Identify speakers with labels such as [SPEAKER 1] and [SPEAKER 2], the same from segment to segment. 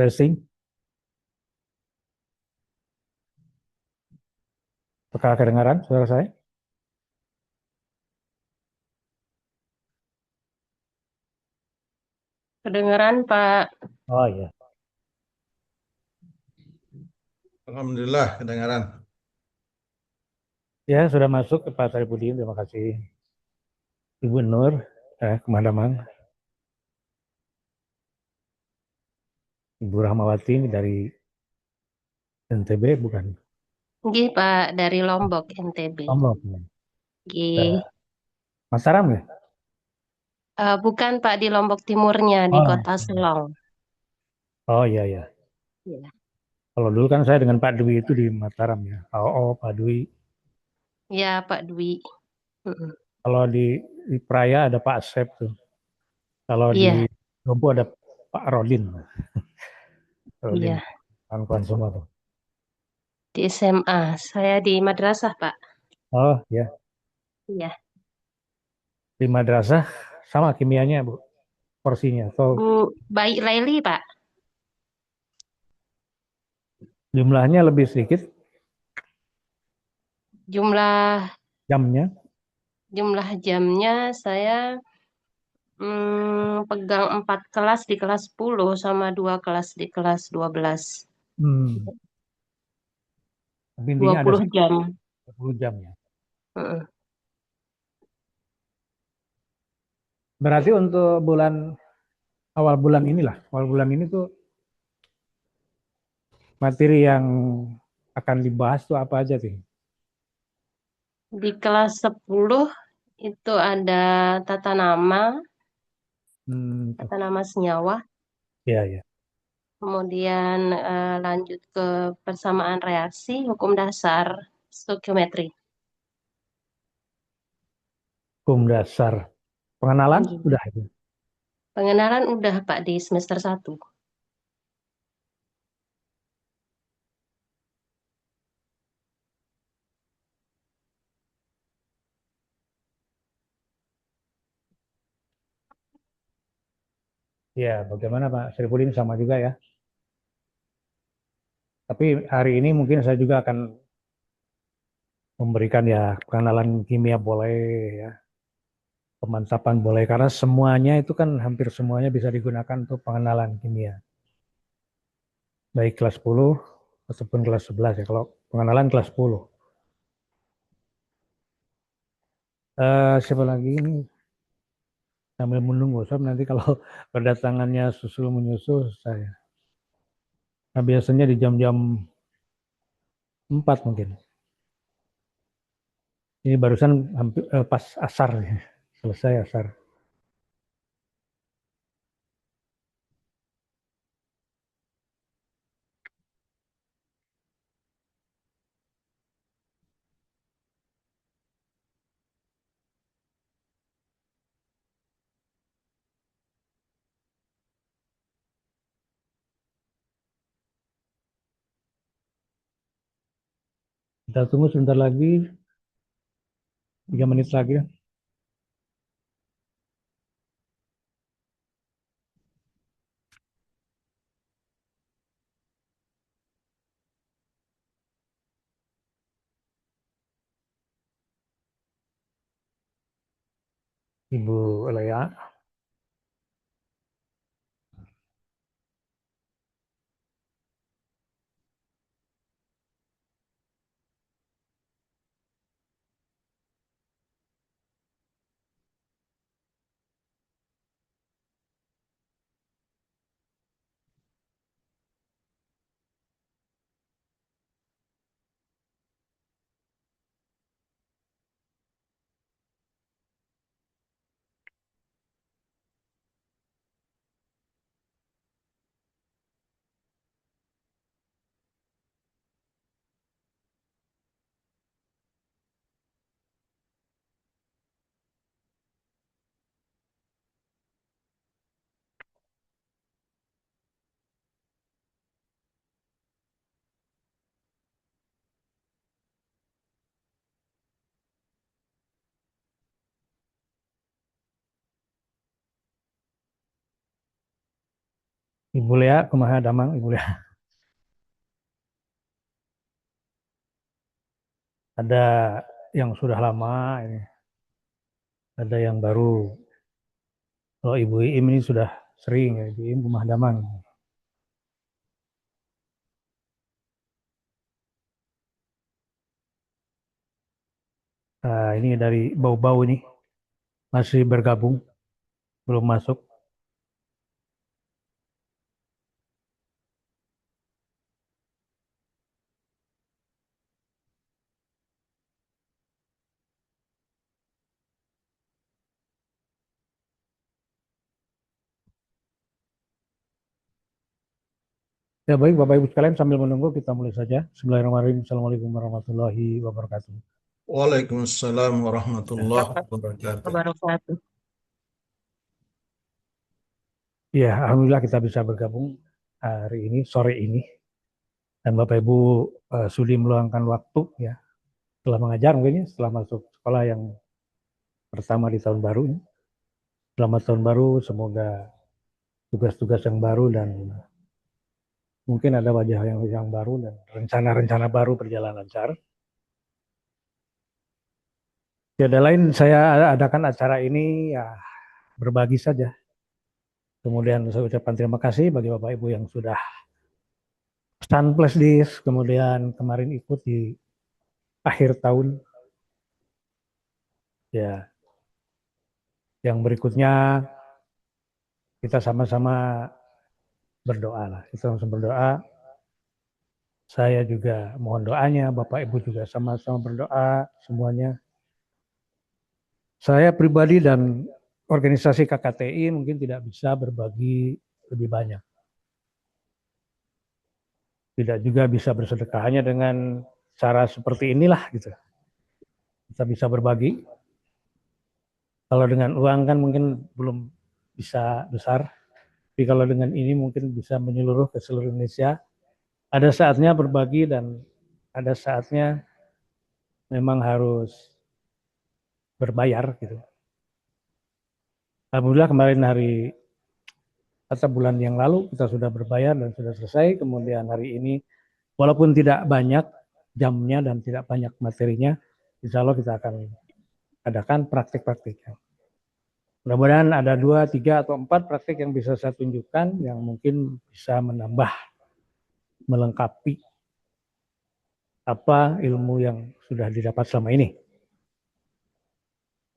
[SPEAKER 1] Testing, apakah kedengaran suara saya?
[SPEAKER 2] Kedengeran, Pak.
[SPEAKER 1] Oh iya,
[SPEAKER 3] Alhamdulillah kedengaran.
[SPEAKER 1] ya sudah masuk ke Pak Saripudin. Terima kasih Ibu Nur, Kemadaman, Ibu Rahmawati dari NTB, bukan?
[SPEAKER 2] Nggih, Pak, dari Lombok, NTB.
[SPEAKER 1] Lombok.
[SPEAKER 2] Nggih.
[SPEAKER 1] Eh, Mataram ya?
[SPEAKER 2] Bukan, Pak, di Lombok Timurnya, di
[SPEAKER 1] Oh,
[SPEAKER 2] Kota Selong.
[SPEAKER 1] oh iya ya.
[SPEAKER 2] Iya,
[SPEAKER 1] Kalau dulu kan saya dengan Pak Dwi itu di Mataram ya. Oh, oh Pak Dwi.
[SPEAKER 2] ya, Pak Dwi. Mm-mm.
[SPEAKER 1] Kalau di Praya ada Pak Asep tuh. Kalau di
[SPEAKER 2] Iya,
[SPEAKER 1] Dompu ada Pak Rodin. Rodin,
[SPEAKER 2] iya.
[SPEAKER 1] kawan-kawan semua tuh.
[SPEAKER 2] Di SMA. Saya di madrasah, Pak.
[SPEAKER 1] Oh ya,
[SPEAKER 2] Iya.
[SPEAKER 1] di madrasah sama kimianya Bu, porsinya. Atau
[SPEAKER 2] Bu Baik Laili, Pak.
[SPEAKER 1] jumlahnya lebih sedikit,
[SPEAKER 2] Jumlah
[SPEAKER 1] jamnya.
[SPEAKER 2] jumlah jamnya saya pegang 4 kelas di kelas 10 sama 2 kelas di kelas 12.
[SPEAKER 1] Hmm, tapi
[SPEAKER 2] dua
[SPEAKER 1] intinya ada
[SPEAKER 2] puluh jam.
[SPEAKER 1] 10 jam ya.
[SPEAKER 2] Mm-mm.
[SPEAKER 1] Berarti untuk awal bulan ini tuh materi yang akan dibahas tuh apa aja sih?
[SPEAKER 2] Di kelas 10 itu ada tata nama,
[SPEAKER 1] Tuh.
[SPEAKER 2] tata nama senyawa,
[SPEAKER 1] Ya, ya.
[SPEAKER 2] kemudian lanjut ke persamaan reaksi, hukum dasar, stokiometri.
[SPEAKER 1] Hukum dasar. Pengenalan
[SPEAKER 2] Iya.
[SPEAKER 1] udah itu.
[SPEAKER 2] Pengenalan udah Pak di semester 1.
[SPEAKER 1] Ya, bagaimana Pak Srifudin sama juga ya. Tapi hari ini mungkin saya juga akan memberikan ya pengenalan kimia boleh ya, pemantapan boleh karena semuanya itu kan hampir semuanya bisa digunakan untuk pengenalan kimia. Baik kelas 10 ataupun kelas 11 ya. Kalau pengenalan kelas 10. Siapa lagi ini sambil menunggu sob nanti kalau kedatangannya susul menyusul saya. Nah, biasanya di jam-jam 4 mungkin. Ini barusan hampir pas asar ya. Selesai asar. Kita tunggu sebentar lagi, 3 menit lagi. Ibu Lea. Ibu Lea, kumaha damang Ibu Lea. Ada yang sudah lama ini, ada yang baru. Kalau Ibu Iim ini sudah sering ya, Ibu Iim kumaha damang. Nah, ini dari bau-bau ini masih bergabung, belum masuk. Ya baik Bapak Ibu sekalian, sambil menunggu kita mulai saja. Bismillahirrahmanirrahim. Assalamualaikum warahmatullahi wabarakatuh.
[SPEAKER 3] Waalaikumsalam warahmatullahi wabarakatuh.
[SPEAKER 2] Wabarakatuh.
[SPEAKER 1] Ya, alhamdulillah kita bisa bergabung hari ini, sore ini. Dan Bapak Ibu sudi meluangkan waktu ya setelah mengajar mungkin ya, setelah masuk sekolah yang pertama di tahun baru ini. Selamat tahun baru, semoga tugas-tugas yang baru dan mungkin ada wajah yang baru dan rencana-rencana baru berjalan lancar. Tiada lain saya adakan acara ini ya berbagi saja. Kemudian saya ucapkan terima kasih bagi Bapak Ibu yang sudah pesan flash disk, kemudian kemarin ikut di akhir tahun. Ya, yang berikutnya kita sama-sama berdoa lah. Kita sama-sama berdoa. Saya juga mohon doanya, Bapak Ibu juga sama-sama berdoa semuanya. Saya pribadi dan organisasi KKTI mungkin tidak bisa berbagi lebih banyak. Tidak juga bisa bersedekah hanya dengan cara seperti inilah gitu. Kita bisa berbagi. Kalau dengan uang kan mungkin belum bisa besar. Tapi kalau dengan ini mungkin bisa menyeluruh ke seluruh Indonesia. Ada saatnya berbagi dan ada saatnya memang harus berbayar gitu. Alhamdulillah kemarin hari atau bulan yang lalu kita sudah berbayar dan sudah selesai. Kemudian hari ini walaupun tidak banyak jamnya dan tidak banyak materinya, insya Allah kita akan adakan praktik-praktiknya. Mudah-mudahan ada 2, 3, atau 4 praktik yang bisa saya tunjukkan yang mungkin bisa menambah, melengkapi apa ilmu yang sudah didapat selama ini.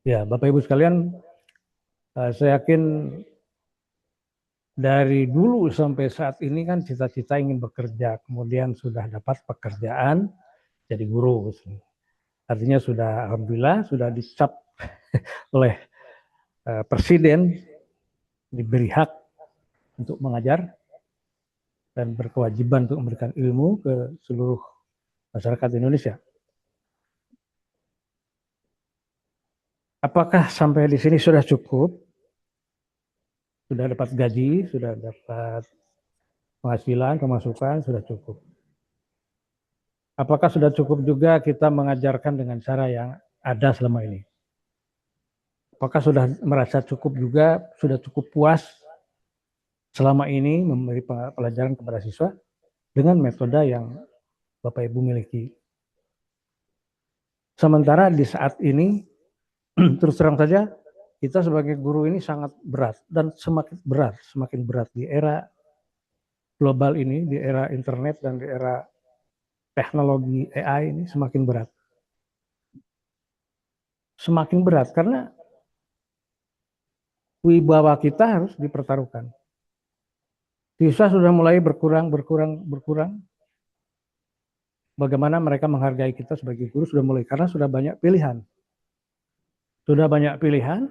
[SPEAKER 1] Ya, Bapak Ibu sekalian, saya yakin dari dulu sampai saat ini kan cita-cita ingin bekerja, kemudian sudah dapat pekerjaan jadi guru. Artinya sudah alhamdulillah sudah dicap oleh presiden diberi hak untuk mengajar dan berkewajiban untuk memberikan ilmu ke seluruh masyarakat Indonesia. Apakah sampai di sini sudah cukup? Sudah dapat gaji, sudah dapat penghasilan, pemasukan, sudah cukup. Apakah sudah cukup juga kita mengajarkan dengan cara yang ada selama ini? Apakah sudah merasa cukup juga, sudah cukup puas selama ini memberi pelajaran kepada siswa dengan metode yang Bapak Ibu miliki? Sementara di saat ini, terus terang saja, kita sebagai guru ini sangat berat dan semakin berat di era global ini, di era internet dan di era teknologi AI ini semakin berat. Semakin berat karena wibawa kita harus dipertaruhkan. Siswa sudah mulai berkurang. Bagaimana mereka menghargai kita sebagai guru sudah mulai, karena sudah banyak pilihan. Sudah banyak pilihan,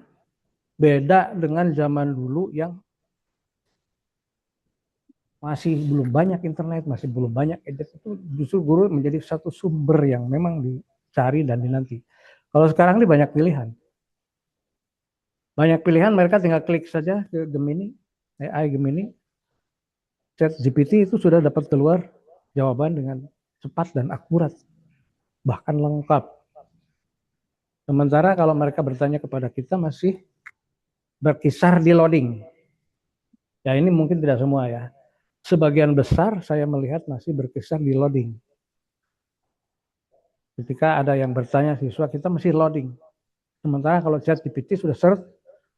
[SPEAKER 1] beda dengan zaman dulu yang masih belum banyak internet, masih belum banyak gadget. Itu justru guru menjadi satu sumber yang memang dicari dan dinanti. Kalau sekarang ini banyak pilihan. Banyak pilihan, mereka tinggal klik saja ke Gemini, AI Gemini, ChatGPT itu sudah dapat keluar jawaban dengan cepat dan akurat, bahkan lengkap. Sementara kalau mereka bertanya kepada kita masih berkisar di loading. Ya ini mungkin tidak semua ya. Sebagian besar saya melihat masih berkisar di loading. Ketika ada yang bertanya siswa, kita masih loading. Sementara kalau ChatGPT sudah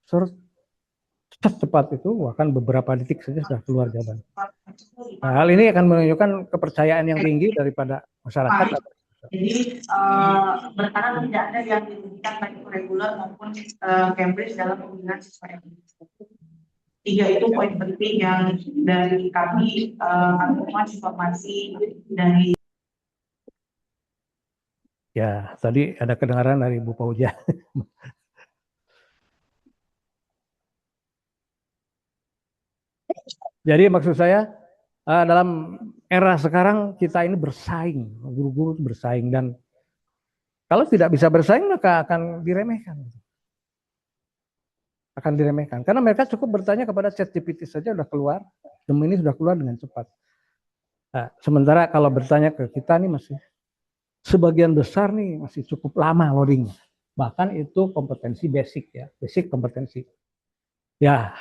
[SPEAKER 1] search cepat itu, bahkan beberapa detik saja sudah keluar jawaban. Nah, hal ini akan menunjukkan kepercayaan yang tinggi daripada masyarakat.
[SPEAKER 2] Jadi berkarena tidak ada yang dirugikan baik reguler maupun Cambridge dalam pemilihan siswa yang tiga itu poin penting yang dari kami rangkuman informasi dari.
[SPEAKER 1] Ya, tadi ada kedengaran dari Bu Pauja. Jadi maksud saya dalam era sekarang kita ini bersaing, guru-guru bersaing, dan kalau tidak bisa bersaing maka akan diremehkan. Akan diremehkan. Karena mereka cukup bertanya kepada ChatGPT saja sudah keluar, Gemini sudah keluar dengan cepat. Nah, sementara kalau bertanya ke kita nih masih sebagian besar nih masih cukup lama loadingnya. Bahkan itu kompetensi basic ya, basic kompetensi. Ya,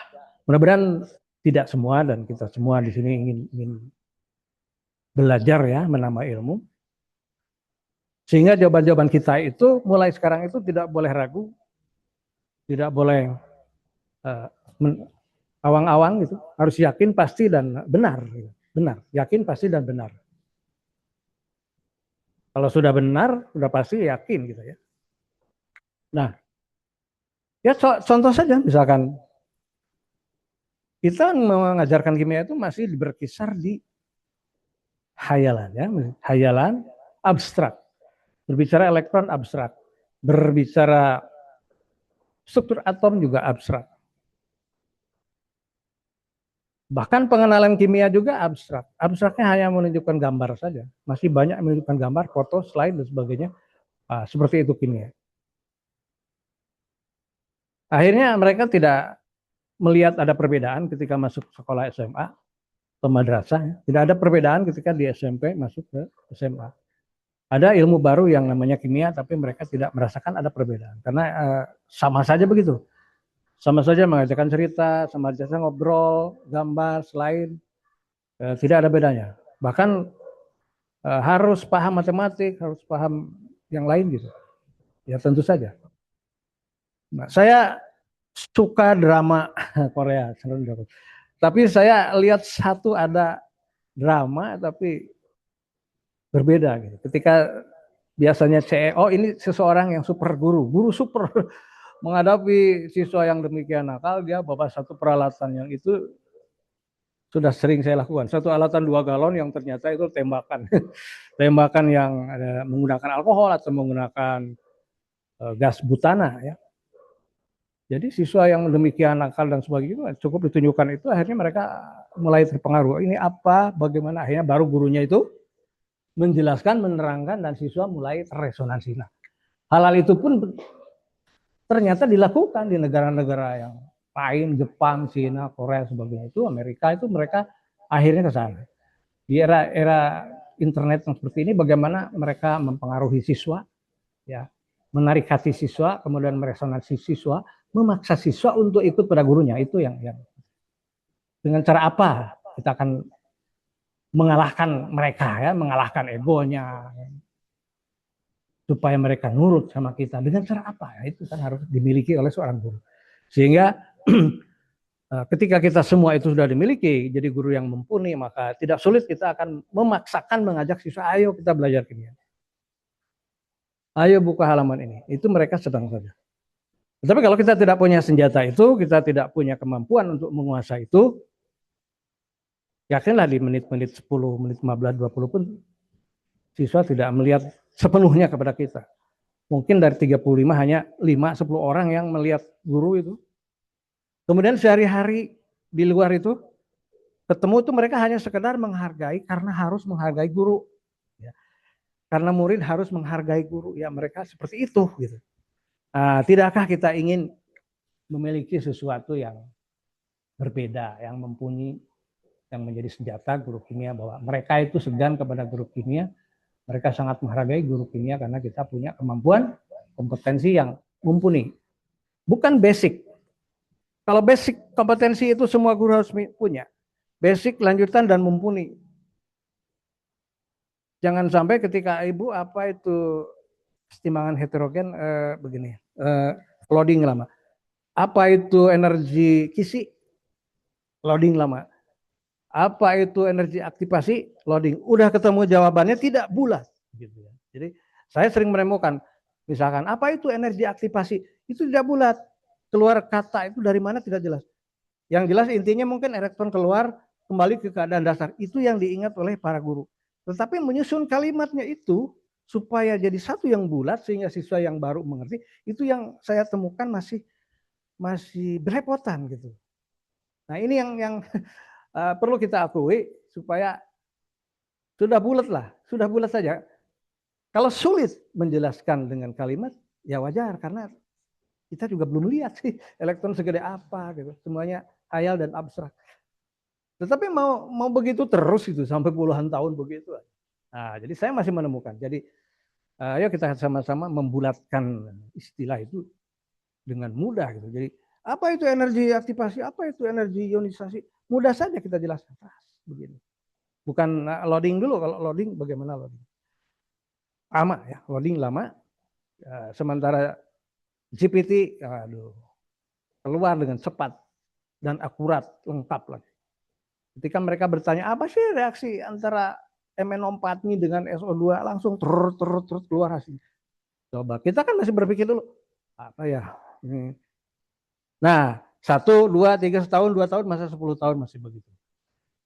[SPEAKER 1] mudah-mudahan tidak semua dan kita semua di sini ingin belajar ya, menambah ilmu. Sehingga jawaban-jawaban kita itu mulai sekarang itu tidak boleh ragu, tidak boleh awang-awang gitu, harus yakin pasti dan benar, benar, yakin pasti dan benar. Kalau sudah benar, sudah pasti yakin gitu ya. Nah, ya contoh saja, misalkan kita mengajarkan kimia itu masih berkisar di hayalan ya, hayalan abstrak. Berbicara elektron abstrak, berbicara struktur atom juga abstrak. Bahkan pengenalan kimia juga abstrak. Abstraknya hanya menunjukkan gambar saja. Masih banyak menunjukkan gambar, foto, slide, dan sebagainya. Seperti itu kimia. Akhirnya mereka tidak melihat ada perbedaan ketika masuk sekolah SMA atau madrasah. Tidak ada perbedaan ketika di SMP masuk ke SMA. Ada ilmu baru yang namanya kimia, tapi mereka tidak merasakan ada perbedaan. Karena sama saja begitu. Sama saja mengajarkan cerita, sama saja ngobrol, gambar, slide. Tidak ada bedanya. Bahkan harus paham matematik, harus paham yang lain gitu. Ya tentu saja. Nah, saya suka drama Korea, tapi saya lihat satu ada drama tapi berbeda gitu. Ketika biasanya CEO ini seseorang yang super guru super menghadapi siswa yang demikian nakal, dia bawa satu peralatan yang itu sudah sering saya lakukan. Satu alatan 2 galon yang ternyata itu tembakan. Tembakan yang menggunakan alkohol atau menggunakan gas butana ya. Jadi siswa yang demikian nakal dan sebagainya cukup ditunjukkan itu akhirnya mereka mulai terpengaruh. Ini apa, bagaimana, akhirnya baru gurunya itu menjelaskan, menerangkan, dan siswa mulai terresonansi. Nah, hal-hal itu pun ternyata dilakukan di negara-negara yang lain, Jepang, Cina, Korea, sebagainya itu, Amerika itu mereka akhirnya ke sana. Di era internet yang seperti ini, bagaimana mereka mempengaruhi siswa, ya, menarik hati siswa, kemudian meresonansi siswa, memaksa siswa untuk ikut pada gurunya. Itu yang dengan cara apa kita akan mengalahkan mereka ya, mengalahkan egonya, supaya mereka nurut sama kita. Dengan cara apa? Ya, itu kan harus dimiliki oleh seorang guru. Sehingga ketika kita semua itu sudah dimiliki, jadi guru yang mumpuni, maka tidak sulit kita akan memaksakan mengajak siswa, ayo kita belajar kimia. Ayo buka halaman ini. Itu mereka sedang saja. Tapi kalau kita tidak punya senjata itu, kita tidak punya kemampuan untuk menguasai itu, yakinlah di menit-menit 10, menit 15, 20 pun siswa tidak melihat sepenuhnya kepada kita. Mungkin dari 35 hanya 5-10 orang yang melihat guru itu. Kemudian sehari-hari di luar itu, ketemu itu mereka hanya sekedar menghargai karena harus menghargai guru. Ya. Karena murid harus menghargai guru. Ya mereka seperti itu. Gitu. Tidakkah kita ingin memiliki sesuatu yang berbeda, yang mumpuni, yang menjadi senjata guru kimia, bahwa mereka itu segan kepada guru kimia, mereka sangat menghargai guru kimia karena kita punya kemampuan, kompetensi yang mumpuni. Bukan basic, Kalau basic kompetensi itu semua guru harus punya. Basic, lanjutan, dan mumpuni. Jangan sampai ketika ibu apa itu kesetimbangan heterogen begini, loading lama. Apa itu energi kisi? Loading lama. Apa itu energi aktivasi? Loading. Udah ketemu jawabannya tidak bulat. Gitu ya. Jadi saya sering menemukan, misalkan apa itu energi aktivasi? Itu tidak bulat. Keluar kata itu dari mana tidak jelas. Yang jelas intinya mungkin elektron keluar kembali ke keadaan dasar. Itu yang diingat oleh para guru. Tetapi menyusun kalimatnya itu supaya jadi satu yang bulat sehingga siswa yang baru mengerti, itu yang saya temukan masih berepotan gitu. Nah ini yang perlu kita akui supaya sudah bulat saja. Kalau sulit menjelaskan dengan kalimat, ya wajar karena kita juga belum lihat sih elektron segede apa gitu. Semuanya khayal dan abstrak. Tetapi mau begitu terus itu sampai puluhan tahun begitu. Nah, jadi saya masih menemukan. Jadi ayo kita sama-sama membulatkan istilah itu dengan mudah gitu. Jadi apa itu energi aktivasi? Apa itu energi ionisasi? Mudah saja kita jelaskan. Begini. Bukan loading dulu. Kalau loading bagaimana loading? Lama ya, loading lama. Sementara GPT, keluar dengan cepat dan akurat, lengkap lagi. Ketika mereka bertanya, apa sih reaksi antara MnO4 ini dengan SO2, langsung terus keluar hasilnya. Coba, kita kan masih berpikir dulu, apa ya? Nah, 1, 2, 3 setahun, 2 tahun, masa 10 tahun masih begitu.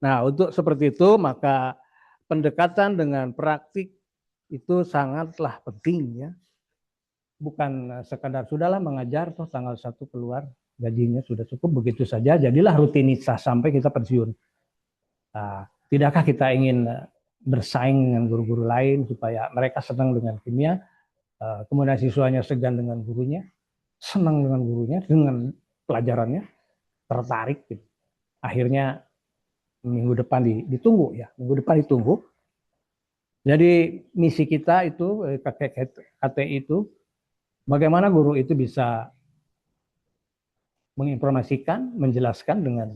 [SPEAKER 1] Nah, untuk seperti itu, maka pendekatan dengan praktik itu sangatlah penting ya. Bukan sekadar sudahlah mengajar, toh tanggal 1 keluar, gajinya sudah cukup, begitu saja, jadilah rutinitas sampai kita pensiun. Nah, tidakkah kita ingin bersaing dengan guru-guru lain supaya mereka senang dengan kimia, kemudian siswanya segan dengan gurunya, senang dengan gurunya, dengan pelajarannya, tertarik gitu. Akhirnya minggu depan ditunggu ya, minggu depan ditunggu. Jadi misi kita itu, KTI itu, bagaimana guru itu bisa menginformasikan, menjelaskan dengan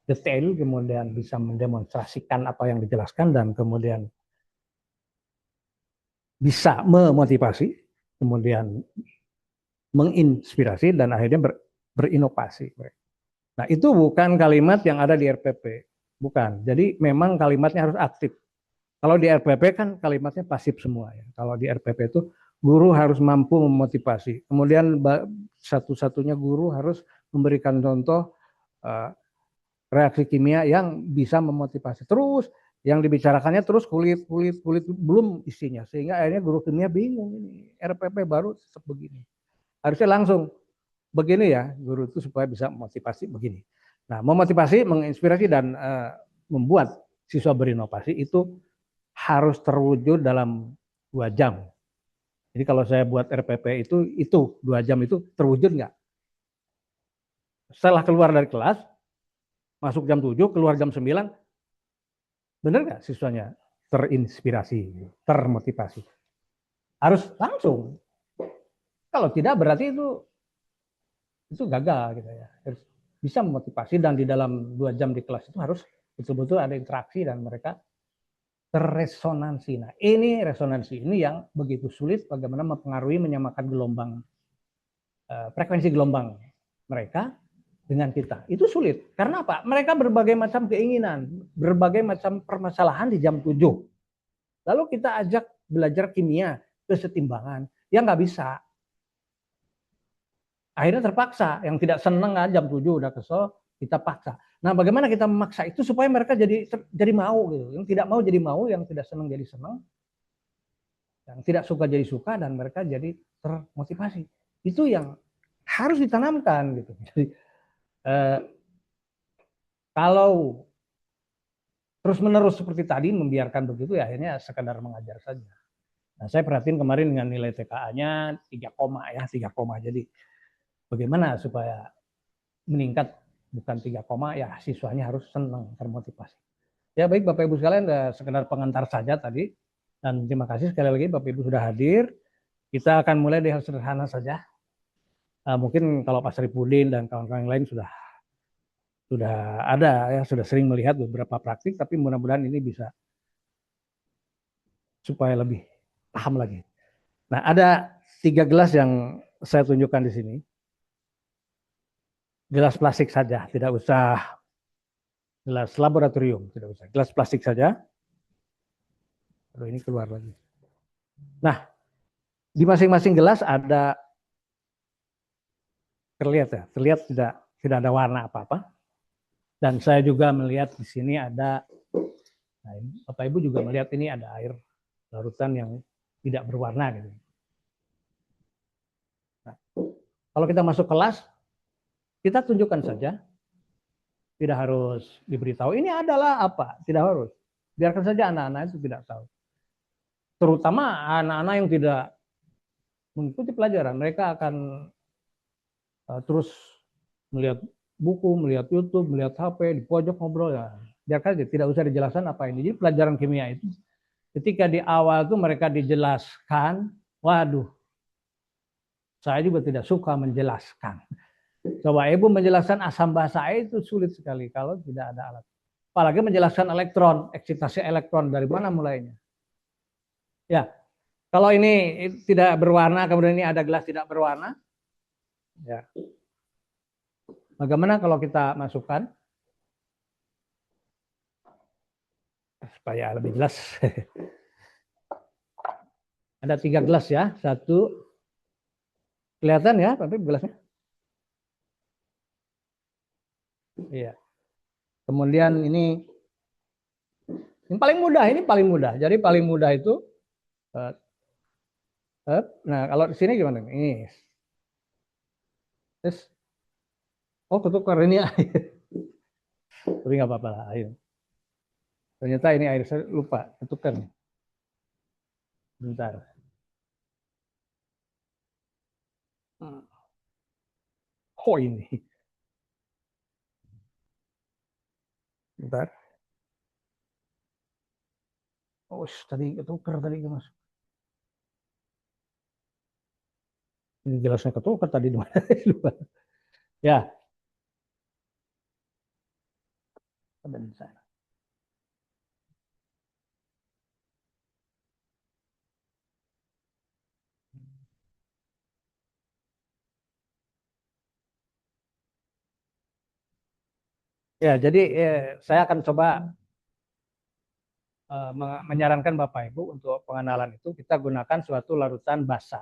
[SPEAKER 1] detail, kemudian bisa mendemonstrasikan apa yang dijelaskan, dan kemudian bisa memotivasi, kemudian menginspirasi, dan akhirnya berinovasi. Nah itu bukan kalimat yang ada di RPP, bukan. Jadi memang kalimatnya harus aktif. Kalau di RPP kan kalimatnya pasif semua ya. Kalau di RPP itu guru harus mampu memotivasi. Kemudian satu-satunya guru harus memberikan contoh reaksi kimia yang bisa memotivasi. Terus yang dibicarakannya terus kulit belum isinya, sehingga akhirnya guru kimia bingung, ini RPP baru tetap begini. Harusnya langsung begini ya guru itu supaya bisa memotivasi begini. Nah, memotivasi, menginspirasi, dan membuat siswa berinovasi itu harus terwujud dalam 2 jam. Jadi kalau saya buat RPP itu 2 jam itu terwujud nggak? Setelah keluar dari kelas, masuk jam 7, keluar jam 9, benar nggak siswanya terinspirasi, termotivasi? Harus langsung. Kalau tidak berarti itu gagal gitu ya. Harus bisa memotivasi, dan di dalam 2 jam di kelas itu harus betul-betul ada interaksi dan mereka terresonansi. Nah, ini resonansi ini yang begitu sulit bagaimana mempengaruhi, menyamakan gelombang, frekuensi gelombang mereka dengan kita. Itu sulit. Karena apa? Mereka berbagai macam keinginan, berbagai macam permasalahan di jam 7. Lalu kita ajak belajar kimia, kesetimbangan, ya nggak bisa. Akhirnya terpaksa, yang tidak senang kan jam 7 udah kesel, kita paksa. Nah, bagaimana kita memaksa itu supaya mereka jadi mau gitu. Yang tidak mau jadi mau, yang tidak senang jadi senang, yang tidak suka jadi suka, dan mereka jadi termotivasi. Itu yang harus ditanamkan gitu. Jadi kalau terus-menerus seperti tadi membiarkan begitu, ya akhirnya sekadar mengajar saja. Nah, saya perhatiin kemarin dengan nilai TKA-nya 3, jadi bagaimana supaya meningkat bukan 3, ya siswanya harus senang, termotivasi. Ya baik Bapak Ibu sekalian, sekedar pengantar saja tadi, dan terima kasih sekali lagi Bapak Ibu sudah hadir. Kita akan mulai dari hal sederhana saja. Mungkin kalau Pak Sripudin dan kawan-kawan yang lain sudah sudah ada ya, sudah sering melihat beberapa praktik, tapi mudah-mudahan ini bisa supaya lebih paham lagi. Nah, ada 3 gelas yang saya tunjukkan di sini. Gelas plastik saja, tidak usah gelas laboratorium, tidak usah. Gelas plastik saja. Aduh, ini keluar lagi. Nah, di masing-masing gelas ada, terlihat ya, terlihat tidak ada warna apa-apa. Dan saya juga melihat di sini ada, nah, Bapak Ibu juga melihat ini ada air larutan yang tidak berwarna gitu. Nah, kalau kita masuk kelas, kita tunjukkan saja, tidak harus diberitahu ini adalah apa, tidak harus. Biarkan saja anak-anak itu tidak tahu. Terutama anak-anak yang tidak mengikuti pelajaran, mereka akan terus melihat buku, melihat YouTube, melihat HP, di pojok ngobrol ya. Biarkan aja, tidak usah dijelaskan apa ini. Jadi pelajaran kimia itu ketika di awal tuh mereka dijelaskan, waduh, saya juga tidak suka menjelaskan. Coba Ibu menjelaskan asam basa air itu sulit sekali kalau tidak ada alat. Apalagi menjelaskan elektron, eksitasi elektron, dari mana mulainya. Ya, kalau ini tidak berwarna, kemudian ini ada gelas tidak berwarna, ya. Bagaimana kalau kita masukkan supaya lebih jelas? Ada 3 gelas ya, satu, kelihatan ya, tapi gelasnya. Iya. Kemudian ini paling mudah, ini paling mudah. Jadi paling mudah itu, nah kalau di sini gimana? Ini, terus, oh ketukar ini air, tapi nggak apa-apa lah air. Ternyata ini air, saya lupa ketukar nih. Bentar. Oh ini, bentar. Oh tadi ketukar tadi mas. Ini jelasnya ketukar tadi di mana? Lupa. Ya, bentar. Ya, jadi saya akan coba menyarankan Bapak Ibu untuk pengenalan itu kita gunakan suatu larutan basa.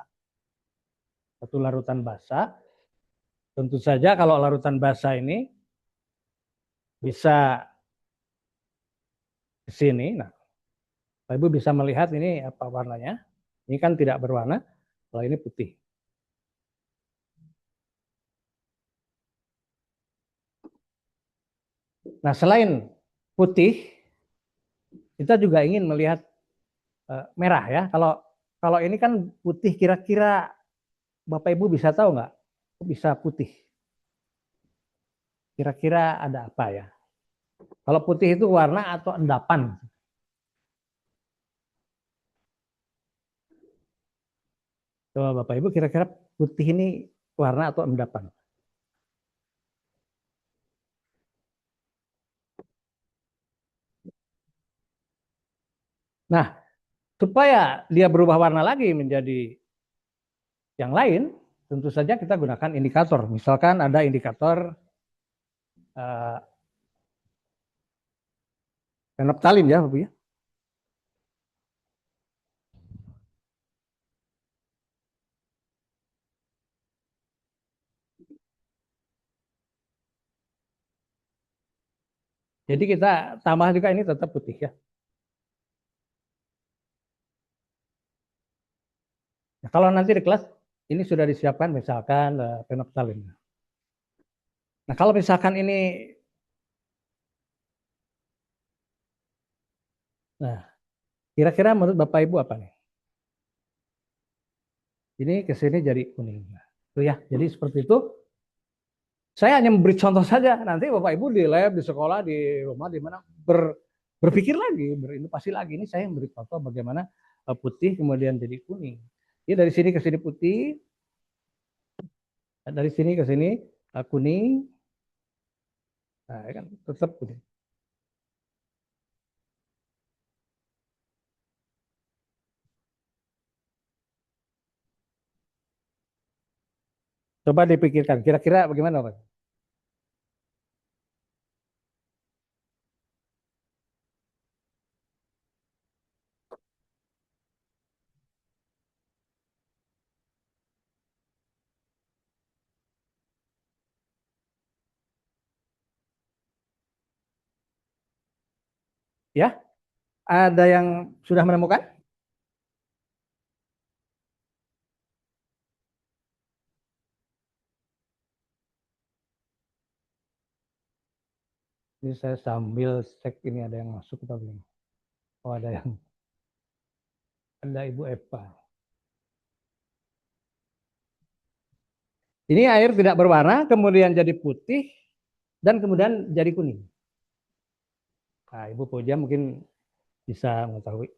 [SPEAKER 1] Suatu larutan basa. Tentu saja kalau larutan basa ini bisa ke sini. Nah, Bapak Ibu bisa melihat ini apa warnanya. Ini kan tidak berwarna, kalau ini putih. Nah, selain putih, kita juga ingin melihat merah ya. Kalau ini kan putih, kira-kira Bapak Ibu bisa tahu nggak? Bisa putih. Kira-kira ada apa ya? Kalau putih itu warna atau endapan? Coba Bapak Ibu kira-kira putih ini warna atau endapan? Nah, supaya dia berubah warna lagi menjadi yang lain, tentu saja kita gunakan indikator. Misalkan ada indikator fenolftalin ya, Bapak ya. Jadi kita tambah juga ini tetap putih ya. Nah, kalau nanti di kelas ini sudah disiapkan misalkan fenolftalin. Nah, kalau misalkan ini, nah kira-kira menurut Bapak Ibu apa nih? Ini ke sini jadi kuning. Nah, itu ya. Jadi seperti itu. Saya hanya memberi contoh saja. Nanti Bapak Ibu di lab, di sekolah, di rumah, di mana berpikir lagi, berinovasi lagi. Ini saya memberi contoh bagaimana putih kemudian jadi kuning. Ya dari sini ke sini putih, dari sini ke sini kuning. Nah, ya kan tetap kuning. Coba dipikirkan, kira-kira bagaimana Pak? Ya, ada yang sudah menemukan? Ini saya sambil cek ini ada yang masuk atau belum. Oh, ada Ibu Eva. Ini air tidak berwarna, kemudian jadi putih, dan kemudian jadi kuning. Nah, Ibu Puja mungkin bisa mengetahui.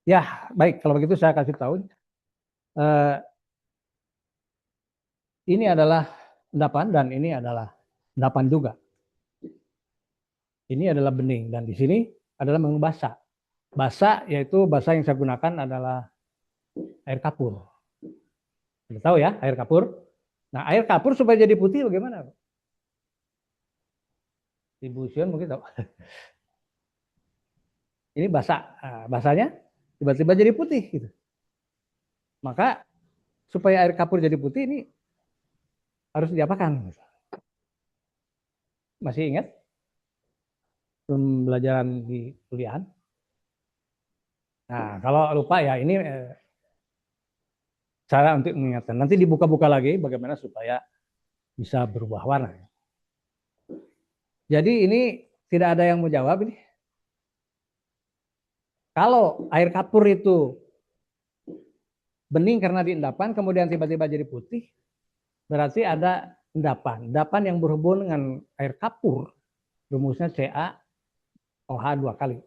[SPEAKER 1] Ya, baik. Kalau begitu saya kasih tahu. Eh, ini adalah endapan dan ini adalah endapan juga. Ini adalah bening dan di sini adalah basa. Basa yaitu basa yang saya gunakan adalah air kapur. Sudah tahu ya, air kapur. Nah, air kapur supaya jadi putih bagaimana? Ibu Sion mungkin tahu. Ini basa. Nah, basanya tiba-tiba jadi putih gitu. Maka supaya air kapur jadi putih ini harus diapakan? Masih ingat pembelajaran di kuliah? Nah, kalau lupa ya ini cara untuk mengingatkan. Nanti dibuka-buka lagi bagaimana supaya bisa berubah warna. Jadi ini tidak ada yang mau jawab ini. Kalau air kapur itu bening karena diendapan, kemudian tiba-tiba jadi putih, berarti ada endapan. Endapan yang berhubungan dengan air kapur, rumusnya CaOH 2 kali.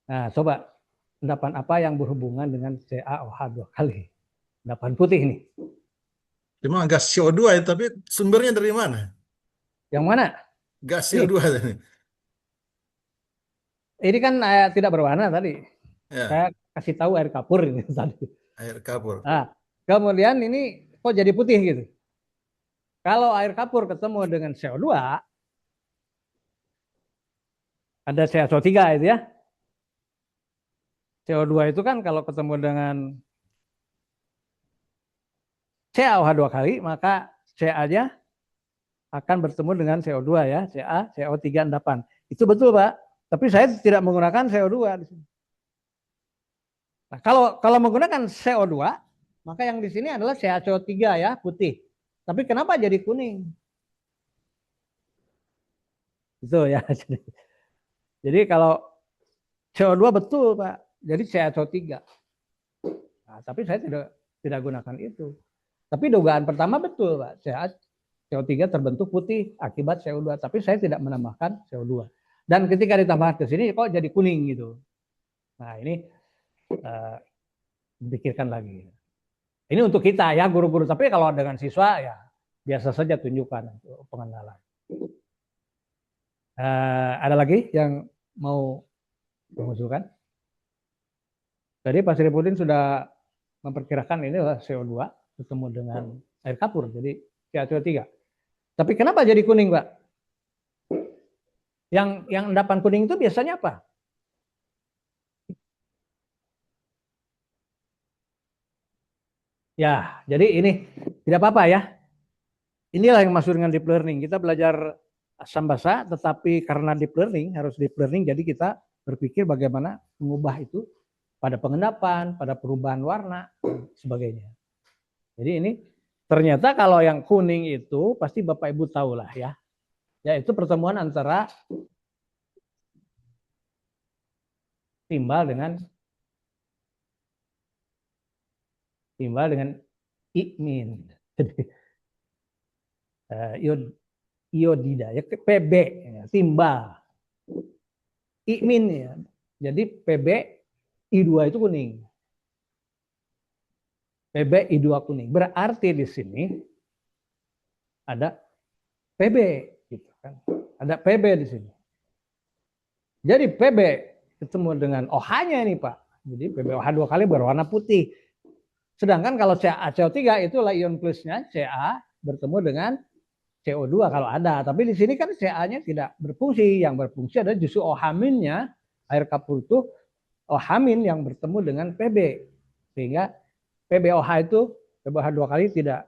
[SPEAKER 1] Nah, coba endapan apa yang berhubungan dengan CaOH 2 kali? Endapan putih ini.
[SPEAKER 3] Cuma gas CO2 ya, tapi sumbernya dari mana?
[SPEAKER 1] Yang mana?
[SPEAKER 3] Gas
[SPEAKER 1] Nih,
[SPEAKER 3] CO2 ini.
[SPEAKER 1] ini kan tidak berwarna tadi.
[SPEAKER 3] Ya,
[SPEAKER 1] Saya kasih tahu air kapur ini tadi.
[SPEAKER 3] air kapur.
[SPEAKER 1] Nah, kemudian ini kok jadi putih gitu. Kalau air kapur ketemu dengan CO2, ada CaO3 itu ya. CO2 itu kan kalau ketemu dengan CaOH 2 kali, maka Ca-nya akan bertemu dengan CO2 ya, CO3 endapan. Itu betul, Pak. Tapi saya tidak menggunakan CO2 di sini. Nah, kalau menggunakan CO2, maka yang di sini adalah CaCO3 ya, putih. Tapi kenapa jadi kuning? Itu ya. Jadi kalau CO2 betul, Pak. Jadi CaCO3. Nah, tapi saya tidak gunakan itu. Tapi dugaan pertama betul, Pak. CO3 terbentuk putih akibat CO2. Tapi saya tidak menambahkan CO2. Dan ketika ditambahkan ke sini kok jadi kuning gitu. Nah, ini pikirkan lagi. Ini untuk kita ya guru-guru. Tapi kalau dengan siswa ya biasa saja tunjukkan untuk pengenalan. Ada lagi yang mau mengusulkan? Jadi Pak Siripudin sudah memperkirakan ini adalah CO2 ketemu dengan air kapur, jadi CaCO3. Tapi kenapa jadi kuning, Pak? Yang endapan kuning itu biasanya apa? Ya, jadi ini tidak apa-apa ya. Inilah yang masuk dengan deep learning. Kita belajar asam basa, tetapi karena deep learning, harus deep learning, jadi kita berpikir bagaimana mengubah itu pada pengendapan, pada perubahan warna, dan sebagainya. Jadi ini ternyata kalau yang kuning itu pasti Bapak Ibu tahu lah ya. Yaitu pertemuan antara timbal dengan timbal dengan imin. Jadi iodida ya Pb ya, timbal imin ya. Jadi Pb I2 itu kuning. Pb I2 kuning. Berarti di sini ada Pb gitu kan. Ada Pb di sini. Jadi Pb ketemu dengan OH-nya ini Pak. Jadi PbOH 2 kali berwarna putih. Sedangkan kalau CaCO3 itulah ion plusnya Ca bertemu dengan CO2 kalau ada. Tapi di sini kan Ca-nya tidak berfungsi. Yang berfungsi adalah justru OH-nya air kapur itu OH- yang bertemu dengan Pb. Sehingga PbOH itu PbOH 2 kali tidak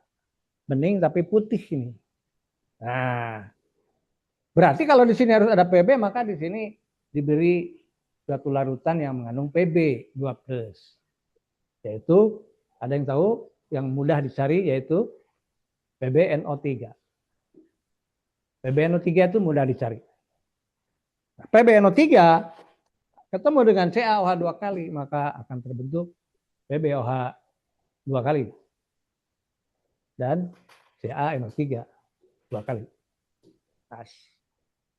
[SPEAKER 1] bening tapi putih ini. Nah, berarti kalau di sini harus ada Pb maka di sini diberi suatu larutan yang mengandung Pb 2+. Yaitu ada yang tahu yang mudah dicari yaitu PbNO3. PbNO3 itu mudah dicari. Nah, PbNO3 ketemu dengan CaOH 2 kali maka akan terbentuk PbOH 2 kali dan CaNO3 2 kali. Nah,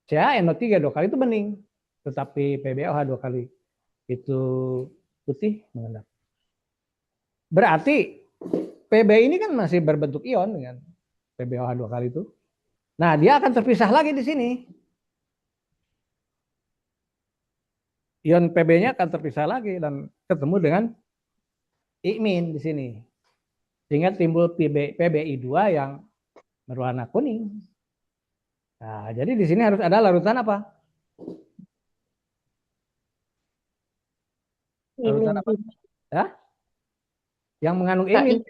[SPEAKER 1] CaNO3 2 kali itu bening, tetapi PbOH 2 kali itu putih mengendap. Berarti Pb ini kan masih berbentuk ion dengan PbOH 2 kali itu. Nah, dia akan terpisah lagi di sini. Ion Pb-nya akan terpisah lagi dan ketemu dengan imin di sini. Sehingga timbul PbI2 yang berwarna kuning. Nah, jadi di sini harus ada larutan apa? Larutan apa? Ya? Yang mengandung imin.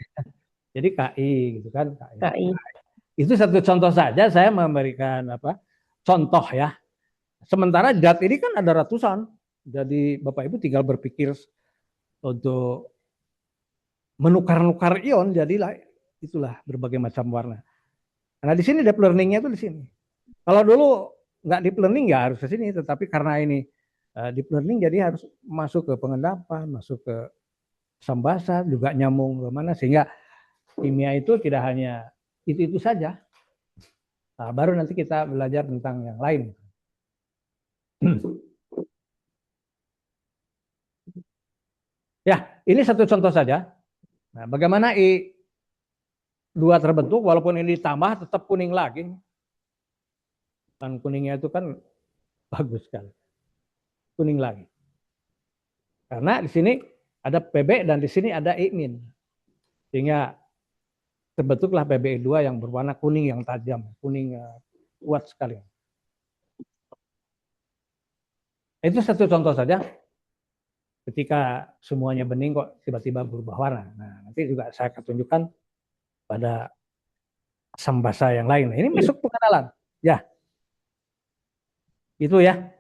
[SPEAKER 1] Jadi Ki gitu kan.
[SPEAKER 4] KI.
[SPEAKER 1] Itu satu contoh saja saya memberikan apa? Contoh ya. Sementara zat ini kan ada ratusan. Jadi Bapak Ibu tinggal berpikir untuk menukar-nukar ion jadilah itulah berbagai macam warna. Nah, di sini deep learning-nya itu di sini. Kalau dulu nggak deep learning ya harus ke sini, tetapi karena ini deep learning jadi harus masuk ke pengendapan, masuk ke sambasa, juga nyambung ke mana sehingga kimia itu tidak hanya itu saja. Nah, baru nanti kita belajar tentang yang lain. Ya, ini satu contoh saja. Nah, bagaimana I2 terbentuk walaupun ini ditambah tetap kuning lagi. Dan kuningnya itu kan bagus sekali. Kuning lagi. Karena di sini ada Pb dan di sini ada imin. Sehingga terbentuklah PbI2 yang berwarna kuning yang tajam, kuning kuat sekali. Itu satu contoh saja. Ketika semuanya bening kok tiba-tiba berubah warna. Nah, nanti juga saya akan tunjukkan pada asam basa yang lain. Ini masuk pengenalan. Ya. Itu ya.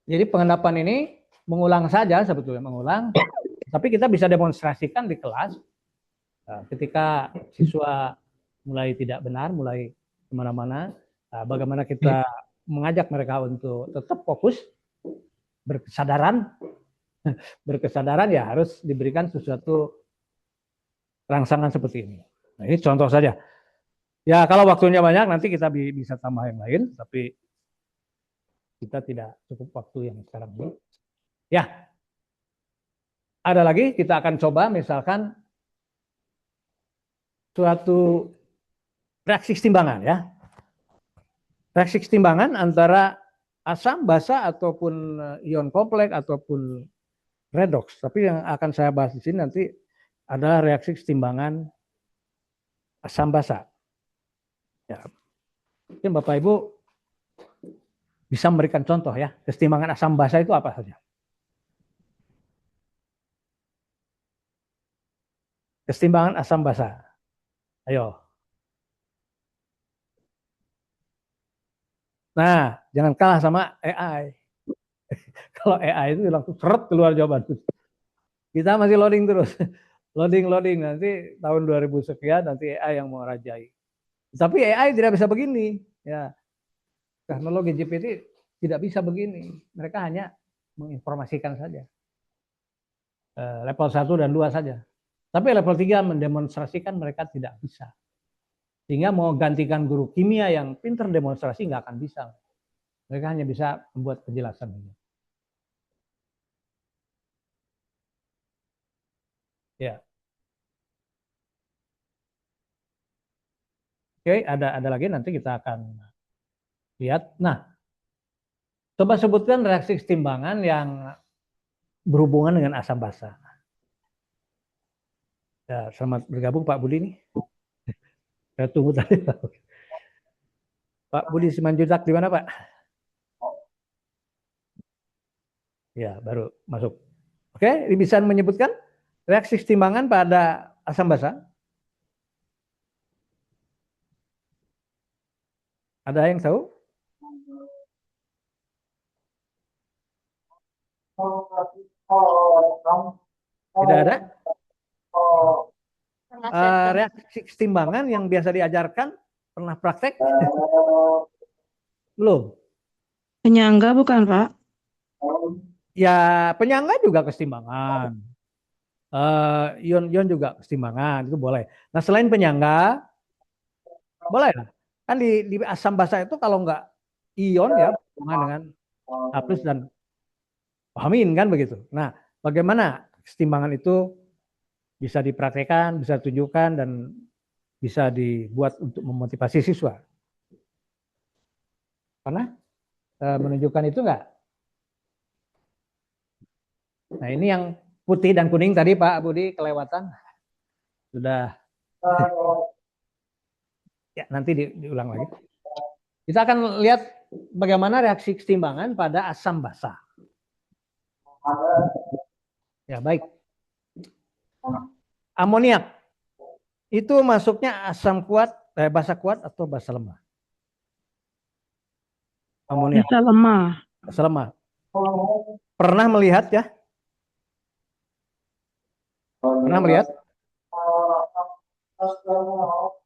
[SPEAKER 1] Jadi pengendapan ini mengulang saja sebetulnya, mengulang. Tapi kita bisa demonstrasikan di kelas. Nah, ketika siswa mulai tidak benar, mulai kemana-mana, bagaimana kita mengajak mereka untuk tetap fokus, berkesadaran ya harus diberikan sesuatu rangsangan seperti ini. Nah, ini contoh saja. Ya kalau waktunya banyak nanti kita bisa tambah yang lain, tapi kita tidak cukup waktu yang sekarang ini. Ya, ada lagi kita akan coba misalkan suatu reaksi kesetimbangan ya. Reaksi kesetimbangan antara asam, basa ataupun ion kompleks ataupun redox. Tapi yang akan saya bahas di sini nanti adalah reaksi kesetimbangan asam basa. Ya. Mungkin Bapak Ibu bisa memberikan contoh ya, kesetimbangan asam basa itu apa saja? Kesetimbangan asam basa. Ayo. Nah, jangan kalah sama AI. Kalau AI itu langsung seret keluar jawaban. Kita masih loading terus. Loading nanti tahun 2000 sekian nanti AI yang merajai. Tapi AI tidak bisa begini, ya. Teknologi GPT tidak bisa begini. Mereka hanya menginformasikan saja. Level 1 dan 2 saja. Tapi level 3 mendemonstrasikan mereka tidak bisa. Sehingga mau gantikan guru kimia yang pinter demonstrasi nggak akan bisa. Mereka hanya bisa membuat penjelasan. Ya. Oke, ada lagi nanti kita akan lihat. Nah, coba sebutkan reaksi kesetimbangan yang berhubungan dengan asam basa. Ya, selamat bergabung Pak Budi nih. Saya tunggu tadi. Pak Budi Simanjuntak di mana Pak? Ya, baru masuk. Oke, bisa menyebutkan reaksi kesetimbangan pada asam basa? Ada yang tahu? Tidak ada? Reaksi kesetimbangan yang biasa diajarkan, pernah praktek? Belum?
[SPEAKER 4] Penyangga bukan, Pak?
[SPEAKER 1] Ya, penyangga juga kesetimbangan. Ion-ion juga kesetimbangan, itu boleh. Nah, selain penyangga, boleh lah. Kan di asam basa itu kalau nggak ion ya, berhubungan dengan H+ dan pahamin kan begitu. Nah, bagaimana kesetimbangan itu bisa dipraktekkan, bisa ditunjukkan, dan bisa dibuat untuk memotivasi siswa. Pernah menunjukkan itu enggak? Nah, ini yang putih dan kuning tadi Pak Budi kelewatan. Sudah. Ya, nanti diulang lagi. Kita akan lihat bagaimana reaksi kesetimbangan pada asam basa. Ya, baik. Amoniak. Itu masuknya asam kuat, basa kuat atau basa lemah? Amoniak.
[SPEAKER 4] Basa lemah.
[SPEAKER 1] Basa lemah. Pernah melihat ya? Pernah melihat?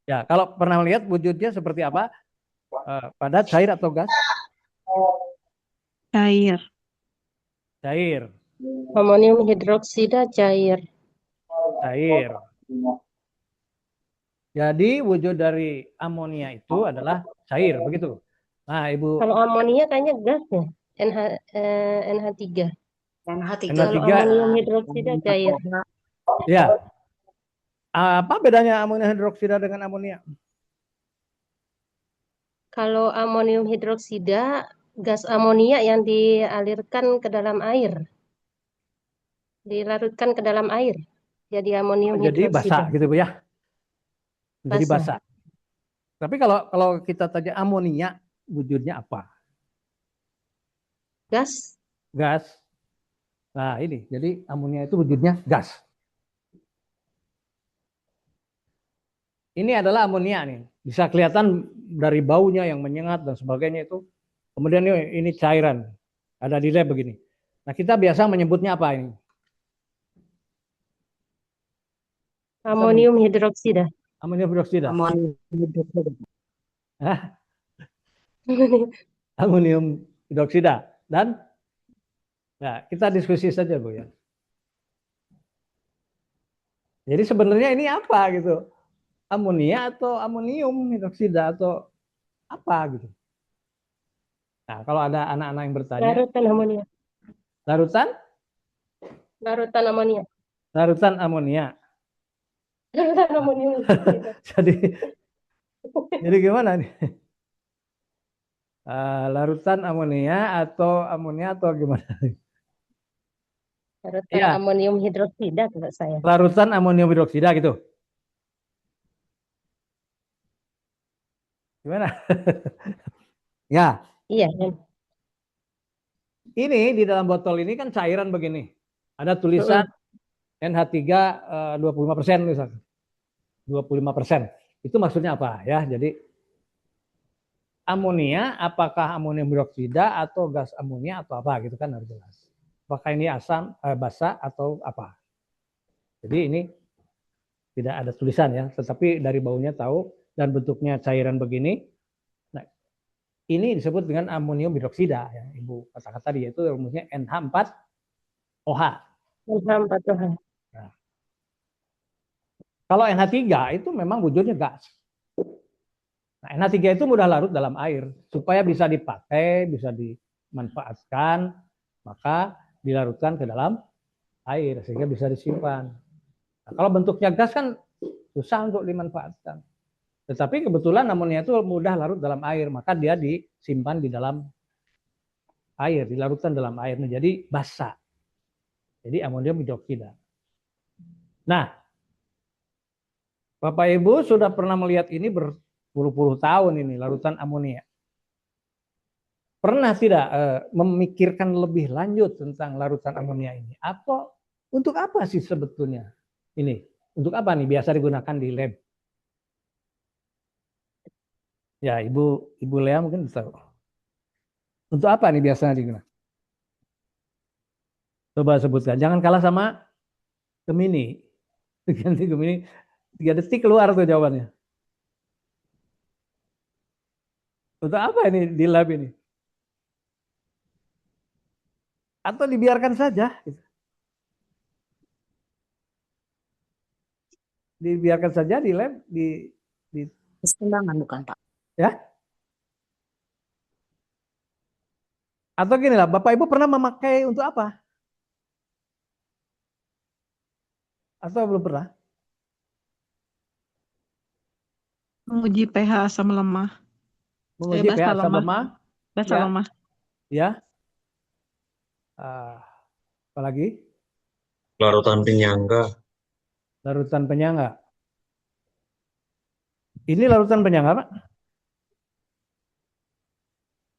[SPEAKER 1] Ya, kalau pernah melihat wujudnya seperti apa? Padat, cair atau gas?
[SPEAKER 4] Cair.
[SPEAKER 1] Cair.
[SPEAKER 5] Amonium hidroksida cair.
[SPEAKER 1] Cair. Jadi wujud dari amonia itu adalah cair, begitu. Nah, Ibu.
[SPEAKER 5] Kalau amonia kayaknya gas ya, NH3.
[SPEAKER 1] NH3.
[SPEAKER 5] Kalau amonium hidroksida cair.
[SPEAKER 1] Ya. Apa bedanya amonia hidroksida dengan amonia?
[SPEAKER 5] Kalau amonium hidroksida, gas amonia yang dialirkan ke dalam air. Dilarutkan ke dalam air. Jadi amonium
[SPEAKER 1] Jadi
[SPEAKER 5] hidroksida.
[SPEAKER 1] basah gitu Bu ya. Jadi
[SPEAKER 5] Basah.
[SPEAKER 1] basah. Tapi kalau kita tanya amonia, wujudnya apa?
[SPEAKER 5] Gas.
[SPEAKER 1] Gas. Nah, ini. Jadi amonia itu wujudnya gas. Ini adalah amonia nih. Bisa kelihatan dari baunya yang menyengat dan sebagainya itu. Kemudian ini cairan. Ada di lab begini. Nah, kita biasa menyebutnya apa ini?
[SPEAKER 5] Amonium hidroksida.
[SPEAKER 1] Amonium hidroksida.
[SPEAKER 5] Amonium hidroksida.
[SPEAKER 1] Hah? Amonium hidroksida. Dan ya, kita diskusi saja Bu ya. Jadi sebenarnya ini apa gitu? Amonia atau amonium hidroksida atau apa gitu? Nah, kalau ada anak-anak yang bertanya,
[SPEAKER 5] Larutan amonia.
[SPEAKER 1] larutan?
[SPEAKER 5] Larutan amonia.
[SPEAKER 1] Larutan amonia.
[SPEAKER 5] Larutan amonium hidroksida.
[SPEAKER 1] jadi gimana nih? Larutan amonia atau gimana?
[SPEAKER 5] Larutan
[SPEAKER 1] Ya,
[SPEAKER 5] amonium hidroksida kalau saya.
[SPEAKER 1] larutan amonium hidroksida gitu. Gimana? Ya.
[SPEAKER 5] Iya.
[SPEAKER 1] Ini di dalam botol ini kan cairan begini. Ada tulisan NH3 25% misalkan. 25%. Itu maksudnya apa ya? Jadi amonia, apakah amonium hidroksida atau gas amonia atau apa gitu kan harus jelas. Apakah ini asam basa atau apa? Jadi ini tidak ada tulisan ya, tetapi dari baunya tahu dan bentuknya cairan begini. Nah, ini disebut dengan amonium hidroksida ya, Ibu kata-kata tadi, yaitu rumusnya NH4OH.
[SPEAKER 5] NH4OH.
[SPEAKER 1] Nah, Kalau NH3 itu memang wujudnya gas. Nah, NH3 itu mudah larut dalam air. Supaya bisa dipakai, bisa dimanfaatkan, maka dilarutkan ke dalam air sehingga bisa disimpan. Nah, kalau bentuknya gas kan susah untuk dimanfaatkan. Tetapi kebetulan amonia itu mudah larut dalam air, maka dia disimpan di dalam air, dilarutkan dalam air menjadi basa. Jadi amonium hidroksida. Nah, Bapak Ibu sudah pernah melihat ini berpuluh-puluh tahun ini larutan amonia. Pernah tidak memikirkan lebih lanjut tentang larutan amonia ini? Atau untuk apa sih sebetulnya ini? Untuk apa nih biasa digunakan di lab? Ya, Ibu Lea mungkin tahu. Untuk apa nih biasanya digunakan? Coba sebutkan. Jangan kalah sama Gemini. Ganti Gemini 3 detik keluar tuh jawabannya. Untuk apa ini di lab ini? Atau dibiarkan saja? Dibiarkan saja di lab di
[SPEAKER 6] Pertimbangan bukan Pak?
[SPEAKER 1] ya? Atau gini lah, Bapak Ibu pernah memakai untuk apa? Atau belum pernah?
[SPEAKER 4] Menguji pH asam lemah.
[SPEAKER 1] Menguji
[SPEAKER 4] basa
[SPEAKER 1] pH asam
[SPEAKER 4] lemah.
[SPEAKER 1] lemah,
[SPEAKER 4] Basa
[SPEAKER 1] Ya.
[SPEAKER 4] lemah.
[SPEAKER 1] ya. Apalagi
[SPEAKER 7] Larutan penyangga.
[SPEAKER 1] larutan penyangga. Ini larutan penyangga, Pak?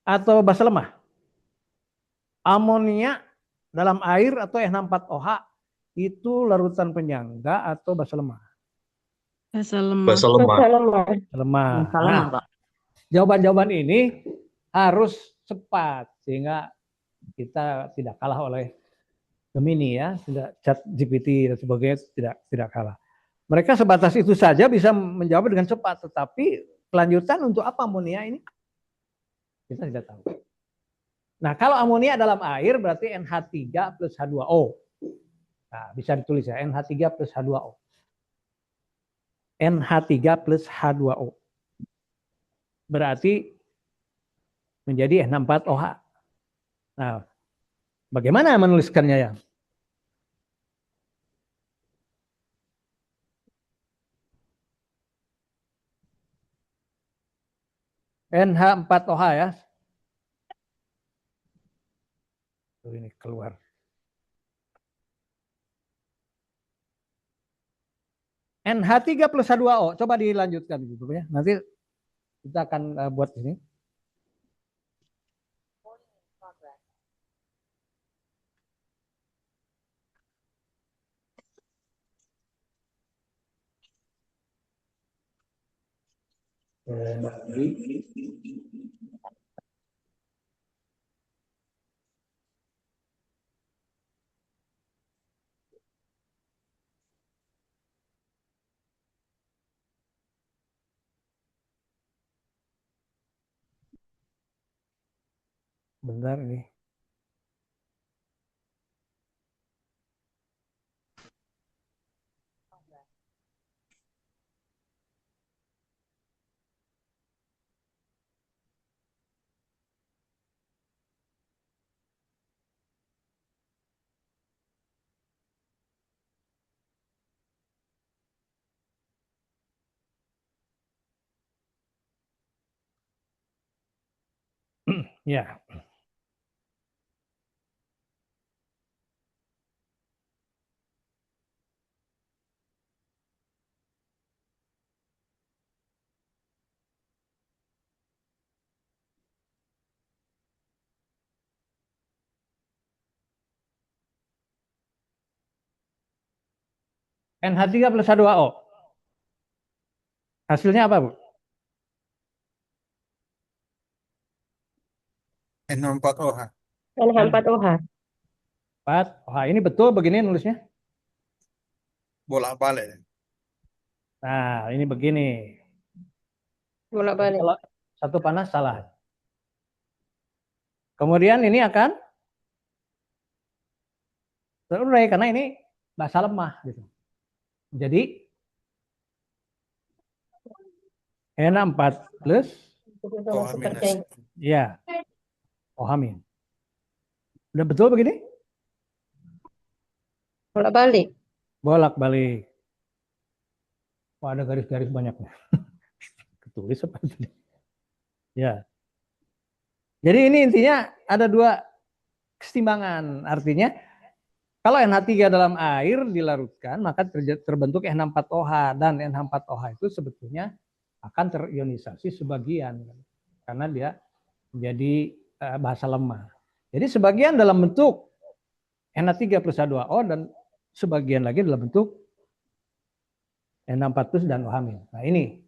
[SPEAKER 1] Atau basa lemah? Amonia dalam air atau N64OH itu larutan penyangga atau basa lemah?
[SPEAKER 4] Basa lemah.
[SPEAKER 7] Basa lemah.
[SPEAKER 5] Basa lemah.
[SPEAKER 1] Lemah.
[SPEAKER 6] Salah
[SPEAKER 1] Nah,
[SPEAKER 6] Pak.
[SPEAKER 1] jawaban-jawaban ini harus cepat sehingga kita tidak kalah oleh Gemini ya, tidak ChatGPT dan sebagainya tidak kalah. Mereka sebatas itu saja bisa menjawab dengan cepat, tetapi kelanjutan untuk apa amonia ini kita tidak tahu. Nah, kalau amonia dalam air berarti NH3 plus H2O. Nah, bisa ditulis ya, NH3 plus H2O. NH3 plus H2O. Berarti menjadi N64OH. Nah, bagaimana menuliskannya ya? NH4OH ya. Ini keluar. NH3 plus H2O. Coba dilanjutkan gitu ya. Nanti kita akan buat ini. Bentar ini. Ya. NH3 plus H2O. Hasilnya apa, Bu?
[SPEAKER 3] N64OH.
[SPEAKER 5] NH4OH.
[SPEAKER 1] 4. Wah, ini betul begini nulisnya?
[SPEAKER 3] Bolak-balik.
[SPEAKER 1] Nah, ini begini.
[SPEAKER 5] Bolak-balik.
[SPEAKER 1] Kalau satu panas salah. Kemudian ini akan terurai karena ini basa lemah gitu. Jadi Na4 plus,
[SPEAKER 3] OH minus.
[SPEAKER 1] ya, OH min. Udah betul begini?
[SPEAKER 5] Bolak-balik.
[SPEAKER 1] Bolak-balik. Wah, ada garis-garis banyaknya. Ketulis apa tadi? Ya. Jadi ini intinya ada dua kesetimbangan. Artinya kalau NH3 dalam air dilarutkan maka terbentuk NH4OH, dan NH4OH itu sebetulnya akan terionisasi sebagian karena dia menjadi basa lemah. Jadi sebagian dalam bentuk NH3 plus H2O dan sebagian lagi dalam bentuk NH4 plus dan OH-. Nah ini.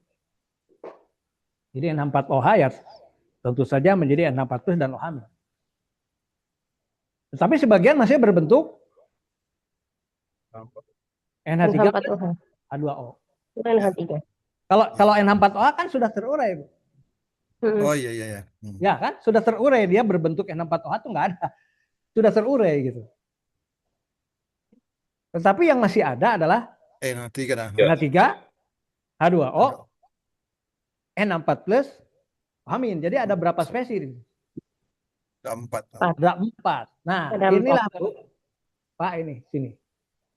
[SPEAKER 1] Jadi NH4OH ya tentu saja menjadi NH4 plus dan OH-. Tetapi sebagian masih berbentuk NH3 plus
[SPEAKER 5] NH4OH.
[SPEAKER 1] H2O.
[SPEAKER 5] Bukan NH3.
[SPEAKER 1] Kalau NH4OH kan sudah terurai, Bu.
[SPEAKER 3] Oh iya iya.
[SPEAKER 1] Ya kan, sudah terurai, dia berbentuk N4OH itu nggak ada, sudah terurai gitu. Tetapi yang masih ada adalah
[SPEAKER 3] NH3 dah.
[SPEAKER 1] NH3, H2O, N4 plus, amin. Jadi ada berapa spesies?
[SPEAKER 3] Ada 4.
[SPEAKER 1] Ada 4. Nah,
[SPEAKER 5] Ada
[SPEAKER 1] inilah Bu, Pak ini sini.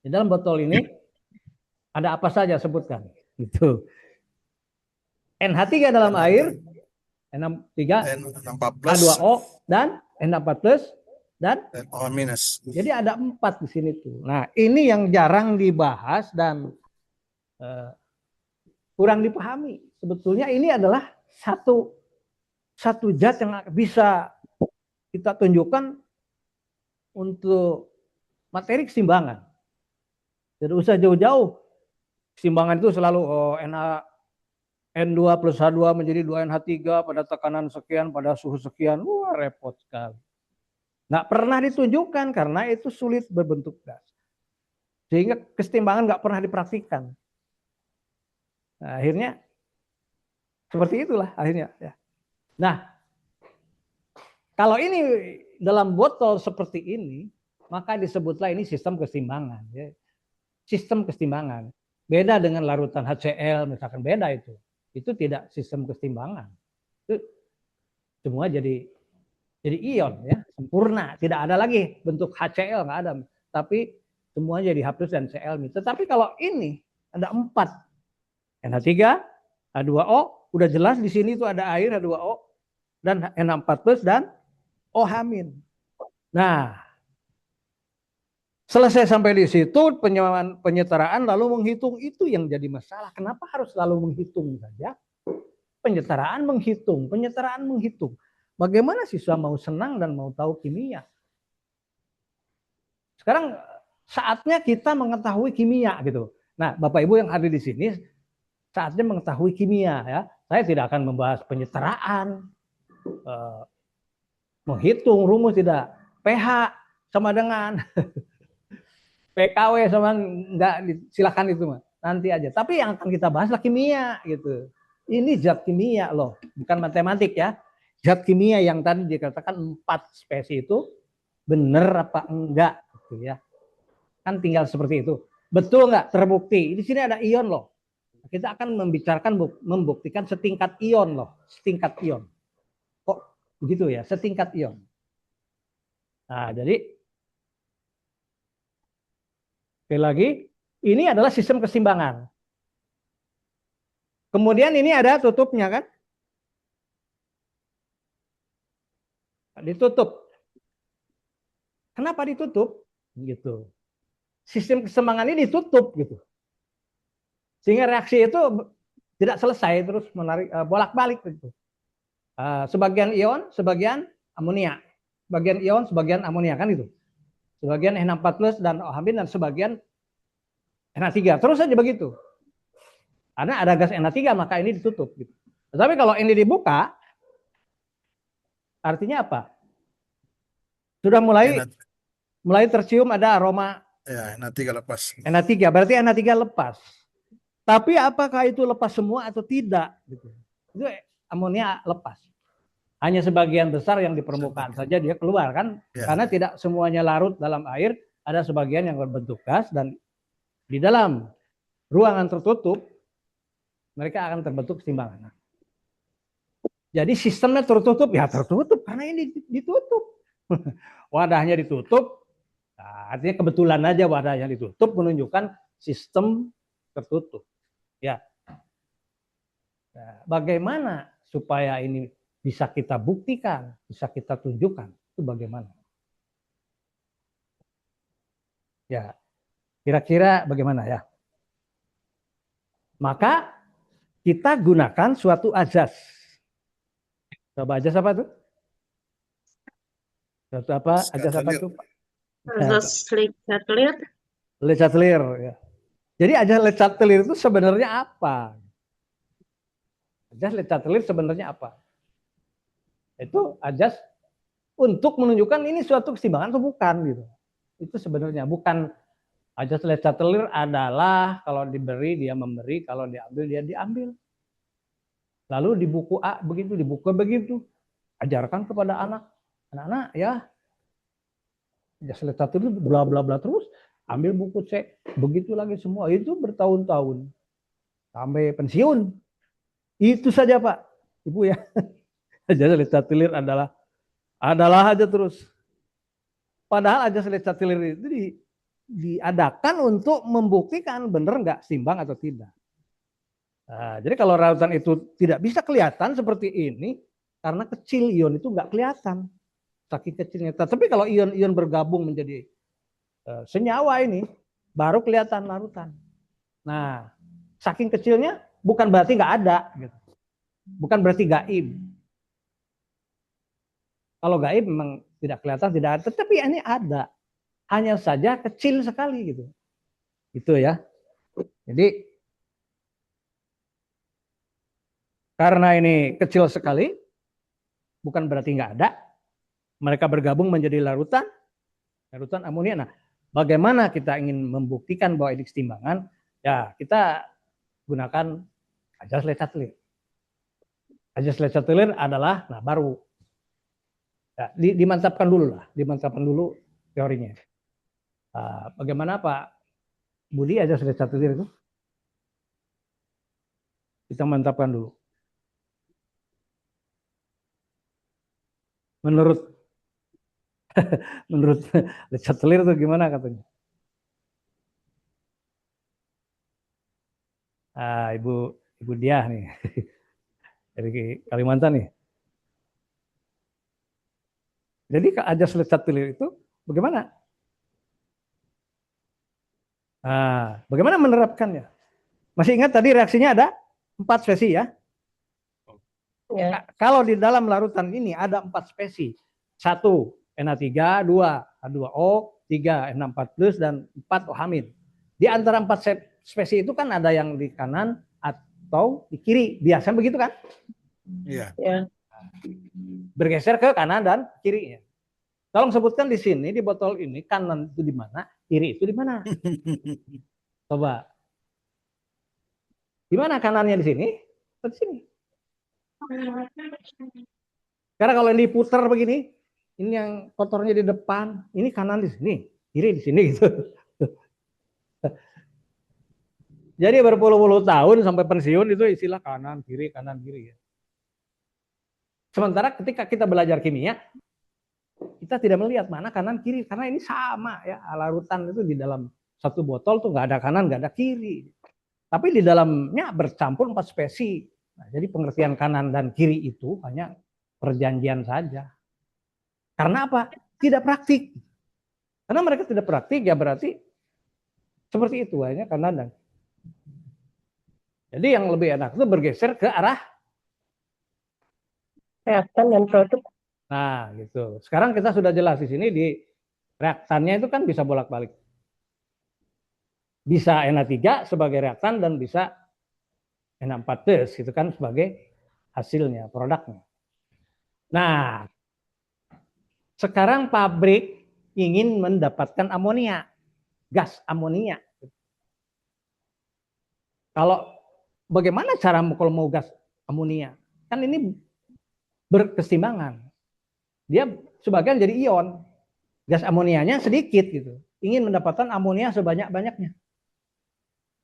[SPEAKER 1] Di dalam botol ini ada apa saja sebutkan? Gitu. NH3 dalam air, N3,
[SPEAKER 3] N4 plus
[SPEAKER 1] H2O dan N4 plus dan
[SPEAKER 3] OH minus.
[SPEAKER 1] jadi ada 4 di sini tuh. Nah, ini yang jarang dibahas dan kurang dipahami. Sebetulnya ini adalah satu zat yang bisa kita tunjukkan untuk materi keseimbangan. Tidak usah jauh-jauh. Keseimbangan itu selalu N2 plus H2 menjadi 2NH3 pada tekanan sekian, pada suhu sekian. Wah, repot sekali. Nggak pernah ditunjukkan karena itu sulit berbentuk gas. Sehingga keseimbangan nggak pernah dipraktikkan. Nah, akhirnya seperti itulah akhirnya. Ya. Nah, kalau ini dalam botol seperti ini, maka disebutlah ini sistem keseimbangan. Ya. Sistem keseimbangan. Beda dengan larutan HCl, misalkan beda itu. Itu tidak sistem keseimbangan. Itu semua jadi ion ya, sempurna. Tidak ada lagi bentuk HCl, nggak ada. Tapi semua jadi H+ dan Cl. Tetapi kalau ini ada 4. NH3, H2O, udah jelas di sini tuh ada air H2O dan NH4+ dan OH-. Nah, selesai sampai di situ penyetaraan lalu menghitung, itu yang jadi masalah. Kenapa harus selalu menghitung saja? Penyetaraan menghitung, penyetaraan menghitung. Bagaimana siswa mau senang dan mau tahu kimia? Sekarang saatnya kita mengetahui kimia gitu. Nah, Bapak Ibu yang hadir di sini saatnya mengetahui kimia ya. Saya tidak akan membahas penyetaraan, menghitung rumus tidak. pH sama dengan PKW sama enggak, silakan itu mah nanti aja. Tapi yang akan kita bahas lah kimia gitu. Ini zat kimia loh, bukan matematik ya. Zat kimia yang tadi dikatakan 4 spesies itu benar apa enggak gitu ya. Kan tinggal seperti itu. Betul enggak? Terbukti. Di sini ada ion loh. Kita akan membicarakan membuktikan setingkat ion loh, setingkat ion. Kok begitu ya? Setingkat ion. Nah, jadi sekali lagi, ini adalah sistem keseimbangan. Kemudian ini ada tutupnya kan? Ditutup. Kenapa ditutup? Gitu. Sistem keseimbangan ini ditutup gitu. Sehingga reaksi itu tidak selesai terus menarik bolak-balik gitu. Sebagian ion, sebagian amonia. Sebagian ion, sebagian amonia kan itu. Sebagian NH4+ dan OH- dan sebagian NH3. Terus saja begitu. Karena ada gas NH3 maka ini ditutup gitu. Tapi kalau ini dibuka artinya apa? Sudah mulai tercium ada aroma
[SPEAKER 3] Ya, NH3 lepas.
[SPEAKER 1] NH3, berarti NH3 lepas. Tapi apakah itu lepas semua atau tidak gitu. Itu amonia lepas. Hanya sebagian besar yang di permukaan saja dia keluar kan,
[SPEAKER 3] Ya.
[SPEAKER 1] karena tidak semuanya larut dalam air, ada sebagian yang berbentuk gas dan di dalam ruangan tertutup mereka akan terbentuk keseimbangan. Nah, Jadi sistemnya tertutup, ya tertutup karena ini ditutup. Wadahnya ditutup, nah, artinya kebetulan aja wadahnya ditutup menunjukkan sistem tertutup. Ya. Nah, bagaimana supaya ini bisa kita buktikan, bisa kita tunjukkan, itu bagaimana? Ya, kira-kira bagaimana ya? Maka kita gunakan suatu azas. Coba azas apa tuh? Suatu apa? Azas apa
[SPEAKER 3] Skatalir.
[SPEAKER 1] itu?
[SPEAKER 5] Azas Lechatelier.
[SPEAKER 1] Lechatelier. Ya. Jadi azas Lechatelier itu sebenarnya apa? Azas Lechatelier sebenarnya apa? Itu azas untuk menunjukkan ini suatu keseimbangan atau bukan gitu. Itu sebenarnya bukan azas Lechatelier adalah kalau diberi dia memberi, kalau diambil dia diambil. Lalu di buku A begitu, di buku B begitu. Ajarkan kepada anak-anak ya. Azas Lechatelier bla bla bla terus, ambil buku C, begitu lagi semua. Itu bertahun-tahun sampai pensiun. Itu saja Pak, Ibu ya. Azas Lechatelier adalah aja terus. Padahal azas Lechatelier itu diadakan untuk membuktikan benar nggak seimbang atau tidak. Nah, jadi kalau larutan itu tidak bisa kelihatan seperti ini karena kecil, ion itu nggak kelihatan saking kecilnya. Tapi kalau ion-ion bergabung menjadi senyawa ini baru kelihatan larutan. Nah, saking kecilnya bukan berarti nggak ada, gitu. Bukan berarti gaib. Kalau gaib memang tidak kelihatan, tidak ada, tetapi ini ada. Hanya saja kecil sekali gitu. Itu ya. Jadi karena ini kecil sekali, bukan berarti nggak ada. Mereka bergabung menjadi larutan amonia. Nah, bagaimana kita ingin membuktikan bahwa ini keseimbangan? Ya, kita gunakan azas Lechatelier. Azas Lechatelier adalah, nah baru ya, dimantapkan dulu teorinya. Bagaimana Pak Budi azas Lechatelier itu? Kita mantapkan dulu. Menurut Lechatelier itu gimana katanya? Ibu Diah nih dari Kalimantan nih. Jadi azas Lechatelier itu bagaimana? Bagaimana menerapkannya? Masih ingat tadi reaksinya ada 4 spesi ya?
[SPEAKER 5] Ya.
[SPEAKER 1] Kalau di dalam larutan ini ada 4 spesi. 1 Na3, 2 H2O, 3 Na4+, dan 4 OH-. Di antara 4 spesi itu kan ada yang di kanan atau di kiri. Biasanya begitu kan?
[SPEAKER 3] Iya.
[SPEAKER 5] Ya.
[SPEAKER 1] Bergeser ke kanan dan kirinya. Tolong sebutkan di sini, di botol ini, kanan itu di mana, kiri itu di mana? Coba. Di mana kanannya di sini? Di sini. Karena kalau ini diputar begini, ini yang kotornya di depan, ini kanan di sini, kiri di sini gitu. Jadi berpuluh-puluh tahun sampai pensiun itu istilah kanan kiri ya. Sementara ketika kita belajar kimia, kita tidak melihat mana kanan kiri karena ini sama ya, larutan itu di dalam satu botol tuh nggak ada kanan nggak ada kiri. Tapi di dalamnya bercampur 4 spesi. Nah, jadi pengertian kanan dan kiri itu hanya perjanjian saja. Karena apa? Tidak praktik. Karena mereka tidak praktik ya berarti seperti itu hanya kanan dan. Jadi yang lebih enak itu bergeser ke arah
[SPEAKER 5] Reaktan dan produk.
[SPEAKER 1] nah gitu. Sekarang kita sudah jelas di sini di reaktannya itu kan bisa bolak-balik. Bisa Na3 sebagai reaktan dan bisa Na4+ itu kan sebagai hasilnya, produknya. Nah, sekarang pabrik ingin mendapatkan amonia, gas amonia. Kalau bagaimana cara kalau mau gas amonia? Kan ini berkeseimbangan. Dia sebagian jadi ion. Gas amonianya sedikit gitu. Ingin mendapatkan amonia sebanyak-banyaknya.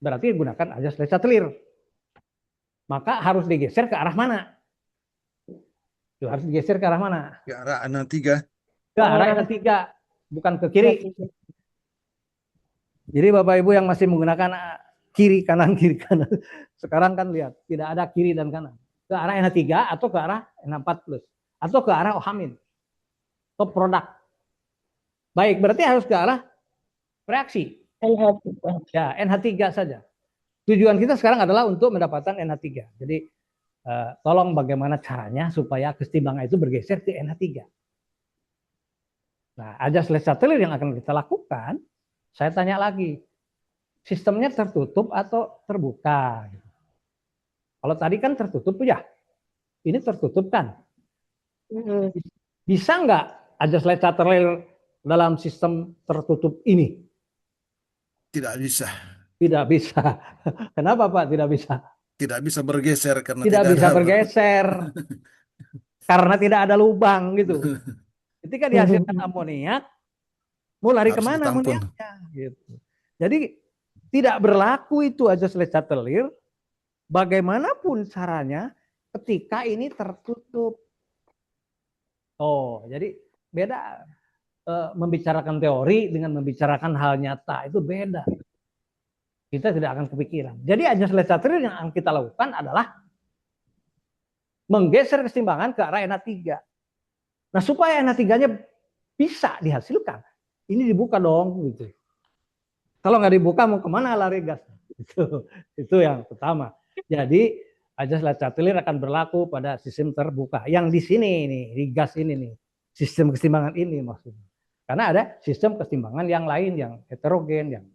[SPEAKER 1] Berarti gunakan azas Lechatelier. Maka harus digeser ke arah mana? Tuh, harus digeser ke arah mana?
[SPEAKER 3] Ke arah NH3.
[SPEAKER 1] Ke arah
[SPEAKER 5] Oh,
[SPEAKER 1] NH3, bukan ke kiri. Jadi Bapak Ibu yang masih menggunakan kiri kanan kiri kanan, sekarang kan lihat tidak ada kiri dan kanan. Ke arah NH3 atau ke arah NH4 plus atau ke arah OH- atau produk. Baik, berarti harus ke arah reaksi.
[SPEAKER 5] NH3.
[SPEAKER 1] Ya, NH3 saja. Tujuan kita sekarang adalah untuk mendapatkan NH3. Jadi tolong bagaimana caranya supaya kesetimbangan itu bergeser ke NH3. Nah, ajas lesatelir yang akan kita lakukan, saya tanya lagi, sistemnya tertutup atau terbuka? Kalau tadi kan tertutup ya, ini tertutup kan.
[SPEAKER 5] Mm-mm.
[SPEAKER 1] Bisa nggak ajas lesatelir dalam sistem tertutup ini?
[SPEAKER 3] Tidak bisa.
[SPEAKER 1] Tidak bisa. Kenapa Pak tidak bisa?
[SPEAKER 3] Tidak bisa bergeser karena
[SPEAKER 1] Tidak
[SPEAKER 3] tidak
[SPEAKER 1] bisa
[SPEAKER 3] ada.
[SPEAKER 1] bergeser karena tidak ada lubang gitu. Ketika dihasilkan amoniak, mau lari
[SPEAKER 3] Harus
[SPEAKER 1] kemana
[SPEAKER 3] ditampung.
[SPEAKER 1] amoniaknya? Gitu. Jadi tidak berlaku itu ajas lesatelir bagaimanapun caranya ketika ini tertutup. Oh, jadi beda membicarakan teori dengan membicarakan hal nyata itu beda. Kita tidak akan kepikiran. Jadi ajas lesatelir yang akan kita lakukan adalah menggeser kesetimbangan ke arah NH3. Nah, supaya NH3-nya bisa dihasilkan, ini dibuka dong gitu. Kalau nggak dibuka mau kemana lari gas? Itu yang pertama. Jadi ajas lesatelir akan berlaku pada sistem terbuka. Yang di sini nih, di gas ini nih, sistem kesetimbangan ini maksudnya. Karena ada sistem kesetimbangan yang lain, yang heterogen, yang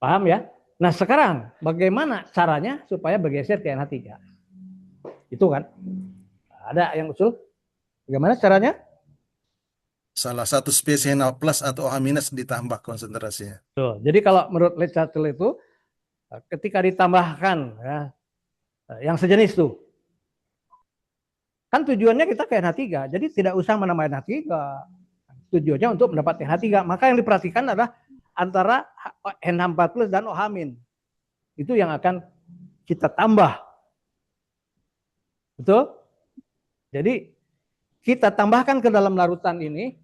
[SPEAKER 1] paham ya? Nah sekarang bagaimana caranya supaya bergeser ke NH3? Itu kan. Ada yang usul? Bagaimana caranya?
[SPEAKER 3] Salah satu spesies NH plus atau OH- ditambah konsentrasinya.
[SPEAKER 1] Tuh, jadi kalau menurut Leitzatel itu ketika ditambahkan ya, yang sejenis tuh, kan tujuannya kita ke NH3, jadi tidak usah menambah NH3. Tujuannya untuk mendapat NH3. Maka yang diperhatikan adalah antara NH4 plus dan OH-. Itu yang akan kita tambah. Betul? Jadi kita tambahkan ke dalam larutan ini,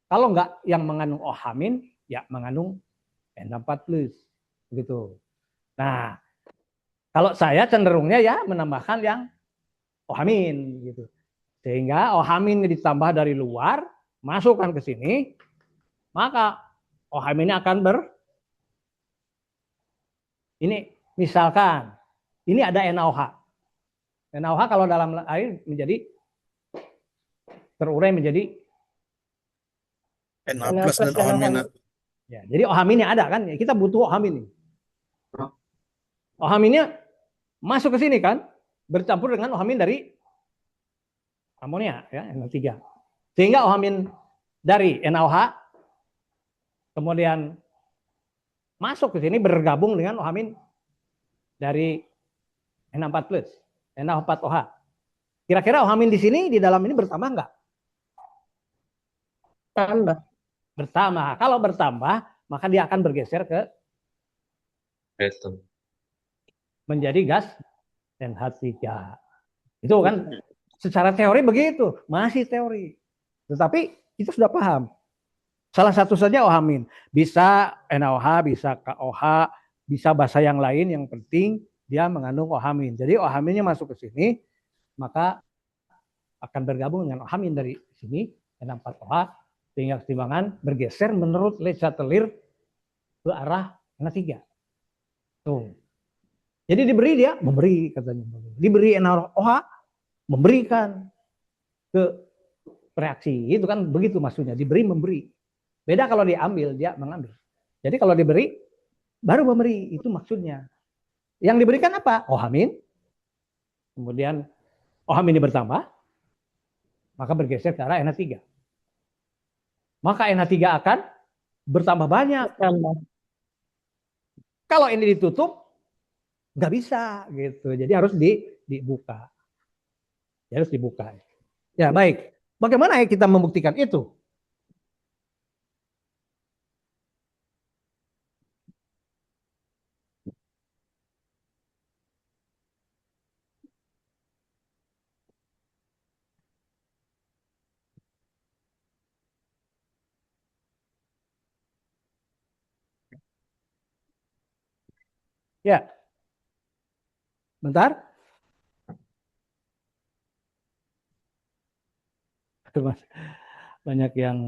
[SPEAKER 1] kalau enggak yang mengandung OH-, ya mengandung NH4 plus. Begitu. Nah, kalau saya cenderungnya ya menambahkan yang OH- gitu. Sehingga OH- ditambah dari luar, masukkan ke sini, maka OH- akan ini misalkan ini ada NaOH. NaOH kalau dalam air menjadi terurai menjadi
[SPEAKER 3] NH plus dan OH-.
[SPEAKER 1] ya. Jadi OH- ada kan? Kita butuh OH-. OH- masuk ke sini kan, bercampur dengan OH- dari amonia ya, NH3. Sehingga OH- dari NaOH kemudian masuk ke sini bergabung dengan OH- dari NH4 plus, NH4OH. Kira-kira OH- di sini di dalam ini bertambah enggak?
[SPEAKER 5] Tambah.
[SPEAKER 1] Bertambah. Kalau bertambah, maka dia akan bergeser ke
[SPEAKER 7] Betul.
[SPEAKER 1] menjadi gas NH3. Itu kan secara teori begitu, masih teori. Tetapi kita sudah paham. Salah satu saja OH-. Bisa NaOH, bisa KOH, bisa bahasa yang lain, yang penting dia mengandung OH-. Jadi OH-nya masuk ke sini, maka akan bergabung dengan OH- dari sini, NH4OH, sehingga kesetimbangan bergeser menurut Leitzatel ke arah NH3. Tuh. Jadi diberi dia, memberi katanya. Diberi NaOH, memberikan ke reaksi. Itu kan begitu maksudnya, diberi, memberi. Beda kalau diambil, dia mengambil. Jadi kalau diberi, baru memberi, itu maksudnya. Yang diberikan apa? OH-. Kemudian OH- bertambah, maka bergeser ke arah NH3. Maka NH3 akan bertambah banyak.
[SPEAKER 5] Tambah.
[SPEAKER 1] Kalau ini ditutup, nggak bisa gitu. Jadi harus dibuka. Harus dibuka. Ya baik. Bagaimana kita membuktikan itu? Ya, bentar. Banyak yang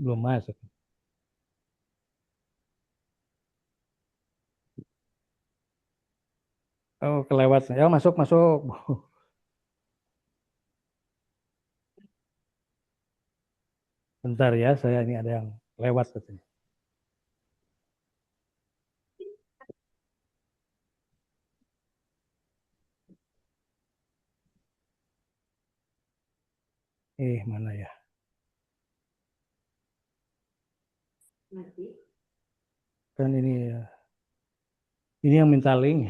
[SPEAKER 1] belum masuk. Oh, kelewat. Ya, masuk, masuk. Bentar ya, saya ini ada yang lewat katanya. Mana ya? Kan ini yang minta link,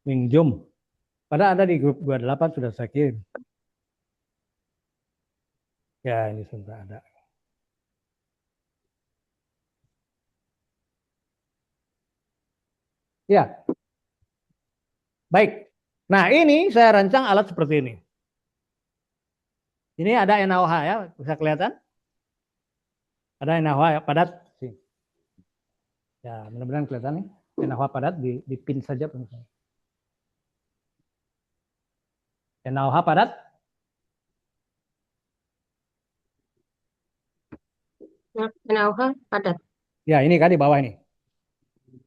[SPEAKER 1] link Zoom. Padahal ada di grup 28 sudah saya kirim. Ya, ini sudah ada. Ya, baik. Nah, ini saya rancang alat seperti ini. Ini ada NaOH ya, bisa kelihatan? Ada NaOH ya, padat. Ya, mudah-mudahan kelihatan nih. NaOH padat di pin saja. NaOH padat.
[SPEAKER 5] NaOH padat.
[SPEAKER 1] Ya, ini kan di bawah ini.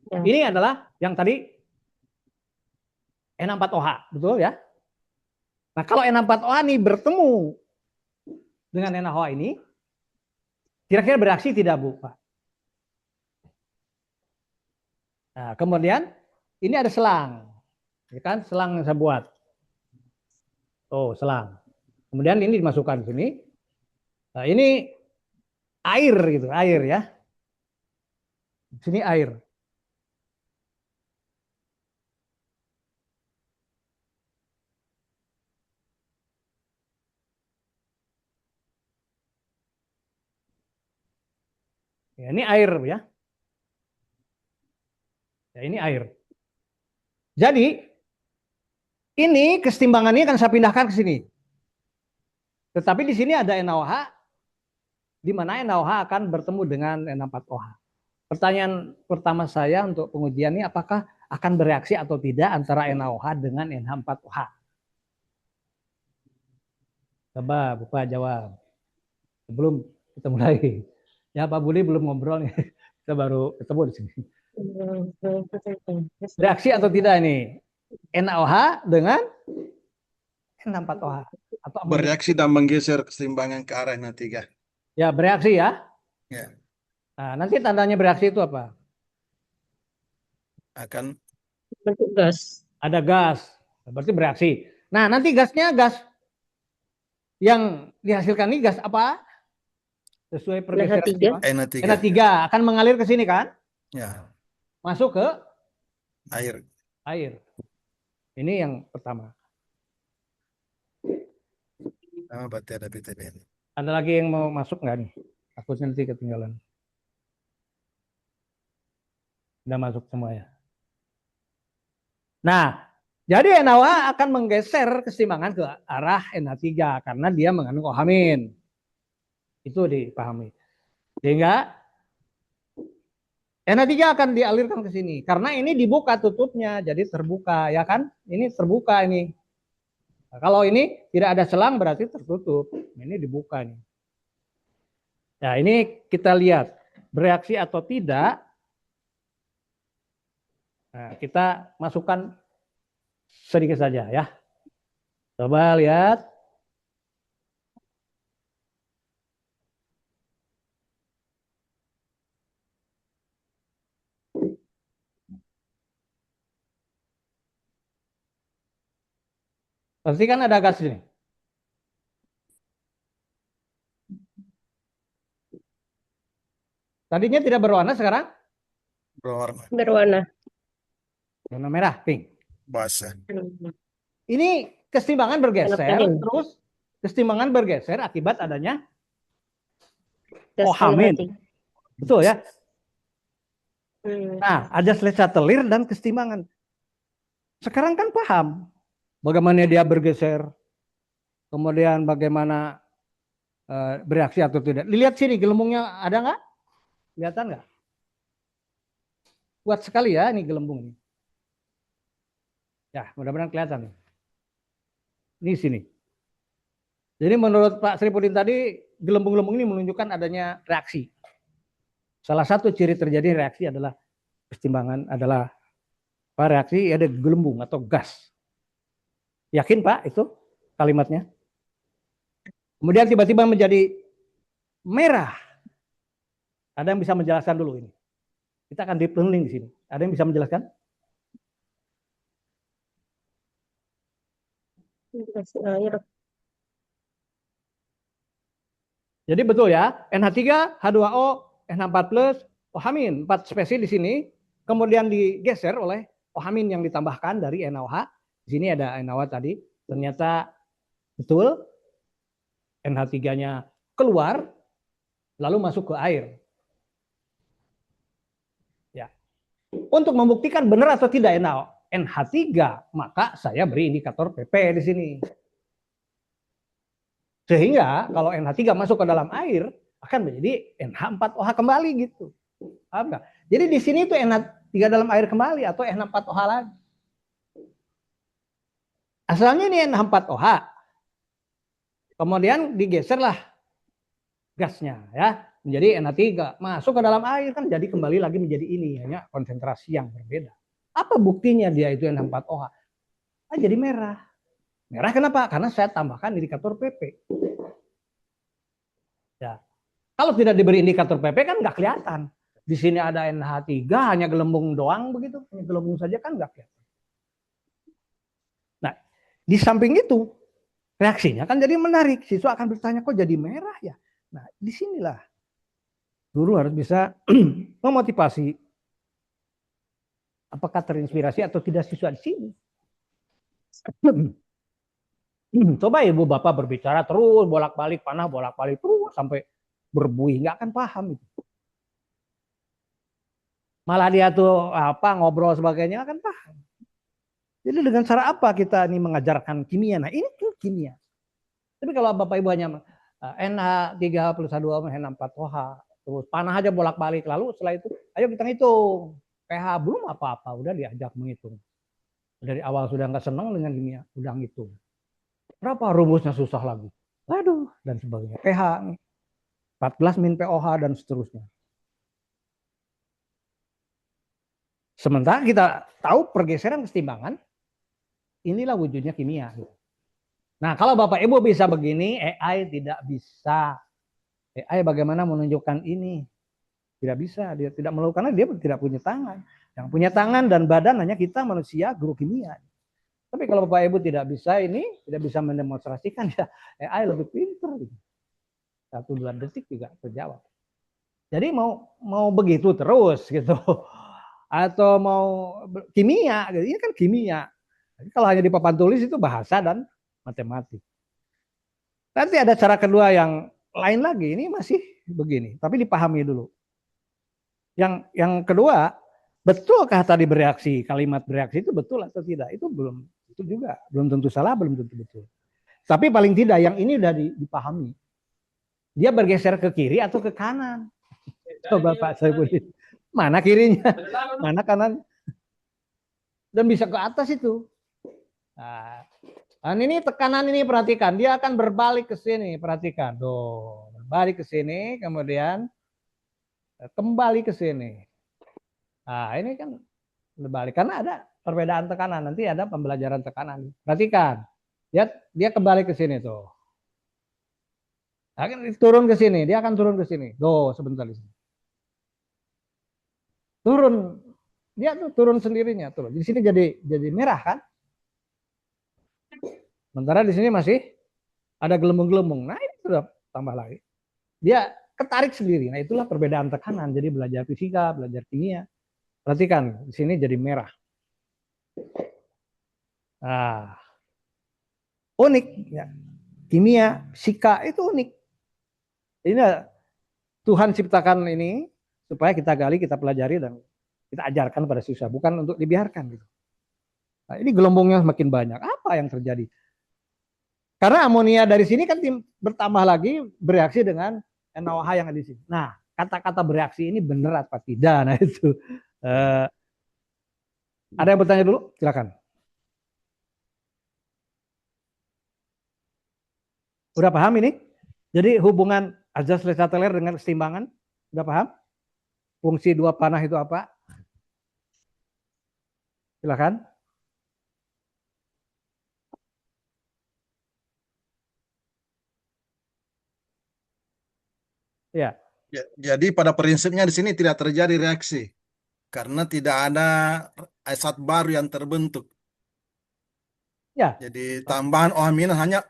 [SPEAKER 5] Ya.
[SPEAKER 1] Ini adalah yang tadi Na4OH, betul ya? Nah, kalau Na4OH ini bertemu dengan NaOH ini, kira-kira bereaksi tidak, Bu? Pak? Nah, kemudian ini ada selang, ya kan? Selang yang saya buat. Oh, selang. Kemudian ini dimasukkan ke sini. Nah, ini air gitu, air ya. Di sini air. Ya, ini air ya. Ya, ini air. Jadi ini kesetimbangannya akan saya pindahkan ke sini. Tetapi di sini ada NaOH, di mana NaOH akan bertemu dengan Na4OH. Pertanyaan pertama saya untuk pengujian ini, apakah akan bereaksi atau tidak antara NaOH dengan NH4OH? Coba Bapak jawab. Sebelum kita mulai. Ya, Pak Budi belum ngobrol nih. Kita baru ketemu di sini. Reaksi atau tidak ini? NaOH dengan N4OH. Atau
[SPEAKER 3] Bereaksi dan menggeser keseimbangan ke arah NH3.
[SPEAKER 1] ya, bereaksi ya.
[SPEAKER 3] Ya,
[SPEAKER 1] Nah, nanti tandanya bereaksi itu apa?
[SPEAKER 3] akan
[SPEAKER 5] Bentuk gas.
[SPEAKER 1] Ada gas. Berarti bereaksi. Nah, nanti gasnya gas yang dihasilkan ini gas apa? Sesuai pergeseran
[SPEAKER 5] NH3.
[SPEAKER 3] NH3.
[SPEAKER 1] NH3 akan mengalir ke sini kan?
[SPEAKER 3] Ya,
[SPEAKER 1] Masuk ke
[SPEAKER 3] air.
[SPEAKER 1] air. Ini yang pertama.
[SPEAKER 3] Berarti ada BTBN.
[SPEAKER 1] Ada lagi yang mau masuk nggak nih? Takutnya nanti ketinggalan. Udah masuk semua ya. Nah, jadi NaOH akan menggeser keseimbangan ke arah NH3 karena dia mengandung kohamin. Itu dipahami. Sehingga NH3 akan dialirkan ke sini. Karena ini dibuka tutupnya, jadi terbuka, ya kan? Ini terbuka ini. Nah, kalau ini tidak ada selang berarti tertutup. Ini dibuka nih. Nah, ini kita lihat bereaksi atau tidak. Nah, kita masukkan sedikit saja ya. Coba lihat. Pasti kan ada gas ini. Tadinya tidak berwarna, sekarang
[SPEAKER 3] Berwarna
[SPEAKER 5] Berwarna.
[SPEAKER 1] warna merah, pink.
[SPEAKER 3] basah.
[SPEAKER 1] Ini keseimbangan bergeser,
[SPEAKER 5] Enak,
[SPEAKER 1] terus keseimbangan bergeser akibat adanya
[SPEAKER 5] Gas
[SPEAKER 1] kohamin.
[SPEAKER 5] NH3.
[SPEAKER 1] Betul ya?
[SPEAKER 5] Hmm.
[SPEAKER 1] Nah, ada selesa telir dan keseimbangan. Sekarang kan paham bagaimana dia bergeser, kemudian bagaimana bereaksi atau tidak. Lihat sini, gelembungnya ada nggak? Kelihatan nggak? Kuat sekali ya ini gelembung ini. Ya, mudah-mudahan kelihatan nih. Ini sini. Jadi menurut Pak Sripudin tadi, gelembung-gelembung ini menunjukkan adanya reaksi. Salah satu ciri terjadi reaksi adalah pertimbangan adalah apa, reaksi ada gelembung atau gas. Yakin Pak itu kalimatnya? Kemudian tiba-tiba menjadi merah. Ada yang bisa menjelaskan dulu ini? Kita akan deep learning di sini. Ada yang bisa menjelaskan?
[SPEAKER 5] Dikasih air.
[SPEAKER 1] Jadi betul ya, NH3, H2O, NH4+, OH-, 4 spesies di sini, kemudian digeser oleh OH- yang ditambahkan dari NaOH. Di sini ada NaOH tadi, ternyata betul NH3-nya keluar, lalu masuk ke air. Ya. Untuk membuktikan benar atau tidak NH3, maka saya beri indikator PP di sini. Sehingga kalau NH3 masuk ke dalam air akan menjadi NH4OH kembali gitu. Paham nggak? Jadi di sini itu NH3 dalam air kembali atau NH4OH lagi. Asalnya ini NH4OH. Kemudian digeserlah gasnya ya menjadi NH3, masuk ke dalam air kan jadi kembali lagi menjadi ini, hanya konsentrasi yang berbeda. Apa buktinya dia itu NH4OH? Jadi merah. Merah kenapa? Karena saya tambahkan indikator PP. Ya. Kalau tidak diberi indikator PP kan nggak kelihatan. Di sini ada NH3 hanya gelembung doang begitu, hanya gelembung saja kan nggak kelihatan. Nah, di samping itu reaksinya kan jadi menarik. Siswa akan bertanya kok jadi merah ya? Nah, disinilah guru harus bisa memotivasi apakah terinspirasi atau tidak siswa di sini. Coba ibu bapak berbicara terus bolak-balik panah bolak-balik terus sampai berbuih, nggak akan paham itu. Malah dia tuh apa ngobrol sebagainya akan paham. Jadi dengan cara apa kita ini mengajarkan kimia? Nah ini tuh kimia. Tapi kalau bapak ibu hanya NH3 plus H2O NH4OH terus panah aja bolak-balik lalu setelah itu ayo kita ngitung pH belum apa-apa udah diajak menghitung. Dari awal sudah nggak senang dengan kimia udah ngitung. Berapa rumusnya susah lagi. Aduh, dan sebagainya. pH 14 min POH dan seterusnya. Sementara kita tahu pergeseran kesetimbangan, inilah wujudnya kimia. Nah, kalau Bapak Ibu bisa begini, AI tidak bisa. AI bagaimana menunjukkan ini? Tidak bisa, dia tidak melakukan karena dia tidak punya tangan. Yang punya tangan dan badan hanya kita manusia, guru kimia. Tapi kalau Bapak Ibu tidak bisa ini, tidak bisa mendemonstrasikan, ya AI lebih pintar. 1-2 detik juga terjawab. Jadi mau begitu terus gitu, atau mau kimia, ini kan kimia. Jadi kalau hanya di papan tulis itu bahasa dan matematik. Nanti ada cara kedua yang lain lagi, ini masih begini, tapi dipahami dulu. Yang kedua, betulkah tadi bereaksi, kalimat bereaksi itu betul atau tidak? Itu belum. Itu juga belum tentu salah, belum tentu betul. Tapi paling tidak yang ini sudah dipahami. Dia bergeser ke kiri atau ke kanan? Coba Pak Saifuddin. Mana kirinya? Mana kanan? Dan bisa ke atas itu. Nah, ini tekanan ini perhatikan. Dia akan berbalik ke sini. Perhatikan. Tuh, berbalik ke sini. Kemudian kembali ke sini. Nah, ini kan berbalik. Karena ada perbedaan tekanan, nanti ada pembelajaran tekanan. Perhatikan, dia kembali ke sini tuh. Akan turun ke sini, dia akan turun ke sini. Tuh, sebentar di sini. Turun, dia tuh turun sendirinya turun. Di sini jadi merah kan? Sementara di sini masih ada gelembung-gelembung. Nah, ini sudah tambah lagi. Dia ketarik sendiri. Nah, itulah perbedaan tekanan. Jadi belajar fisika, belajar kimia. Perhatikan, di sini jadi merah. Nah, unik ya. Kimia, fisika itu unik. Ini Tuhan ciptakan ini supaya kita gali, kita pelajari dan kita ajarkan pada siswa, bukan untuk dibiarkan gitu. Nah, ini gelembungnya semakin banyak. Apa yang terjadi? Karena amonia dari sini kan bertambah lagi bereaksi dengan NaOH yang ada di sini. Nah, kata-kata bereaksi ini benar apa tidak? Nah itu Eh, ada yang bertanya dulu? Silakan. Udah paham ini? Jadi hubungan azas Leicester dengan keseimbangan, udah paham? Fungsi dua panah itu apa? Silakan. Ya,
[SPEAKER 3] Jadi pada prinsipnya di sini tidak terjadi reaksi karena tidak ada zat baru yang terbentuk.
[SPEAKER 1] ya,
[SPEAKER 3] Jadi tambahan OH minus hanya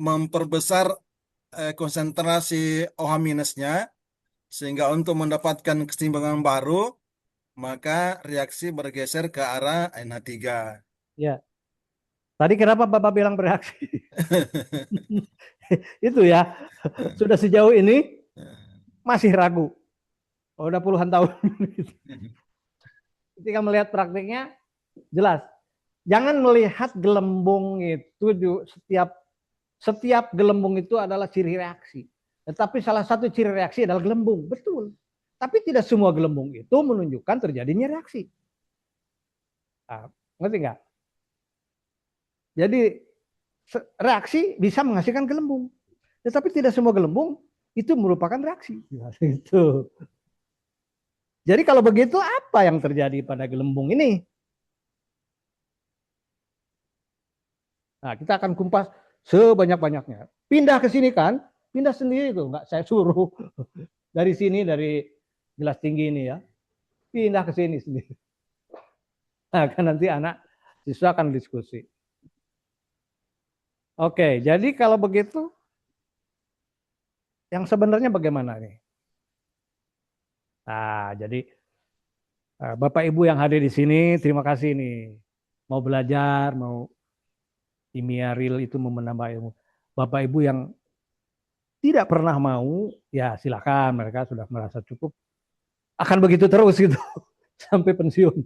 [SPEAKER 3] memperbesar konsentrasi OH minusnya sehingga untuk mendapatkan keseimbangan baru maka reaksi bergeser ke arah NH3.
[SPEAKER 1] ya. Tadi kenapa Bapak bilang bereaksi? Itu ya, sudah sejauh ini masih ragu. Oh, udah puluhan tahun. Ketika melihat praktiknya, jelas. Jangan melihat gelembung itu setiap gelembung itu adalah ciri reaksi. Tetapi salah satu ciri reaksi adalah gelembung, betul. Tapi tidak semua gelembung itu menunjukkan terjadinya reaksi. Nah, ngerti nggak? Jadi reaksi bisa menghasilkan gelembung, tetapi tidak semua gelembung itu merupakan reaksi. Itu. Jadi kalau begitu apa yang terjadi pada gelembung ini? Nah, kita akan kumpas sebanyak-banyaknya. Pindah ke sini kan, pindah sendiri tuh, nggak saya suruh. Dari sini, dari gelas tinggi ini ya, pindah ke sini sendiri. Nah, kan nanti anak siswa akan diskusi. Oke, jadi kalau begitu, yang sebenarnya bagaimana nih? Nah, jadi Bapak Ibu yang hadir di sini, terima kasih nih. Mau belajar, mau kimia real itu mau menambah ilmu. Bapak Ibu yang tidak pernah mau, ya silakan, mereka sudah merasa cukup. Akan begitu terus gitu, sampai pensiun.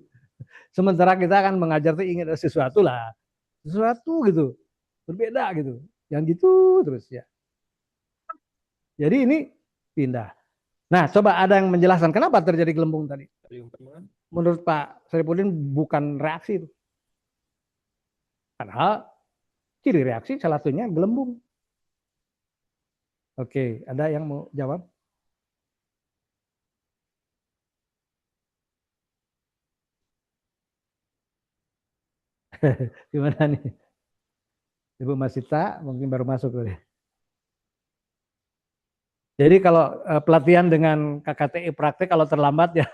[SPEAKER 1] Sementara kita akan mengajar tuh ingin ada sesuatu lah. Sesuatu gitu, berbeda gitu. Yang gitu terus ya. Jadi ini pindah. Nah, coba ada yang menjelaskan kenapa terjadi gelembung tadi. Menurut Pak Saripudin bukan reaksi itu. Padahal ciri reaksi salah satunya gelembung. Oke, ada yang mau jawab? Gimana nih? Ibu Masita mungkin baru masuk tadi. Jadi kalau pelatihan dengan KKTI praktek kalau terlambat ya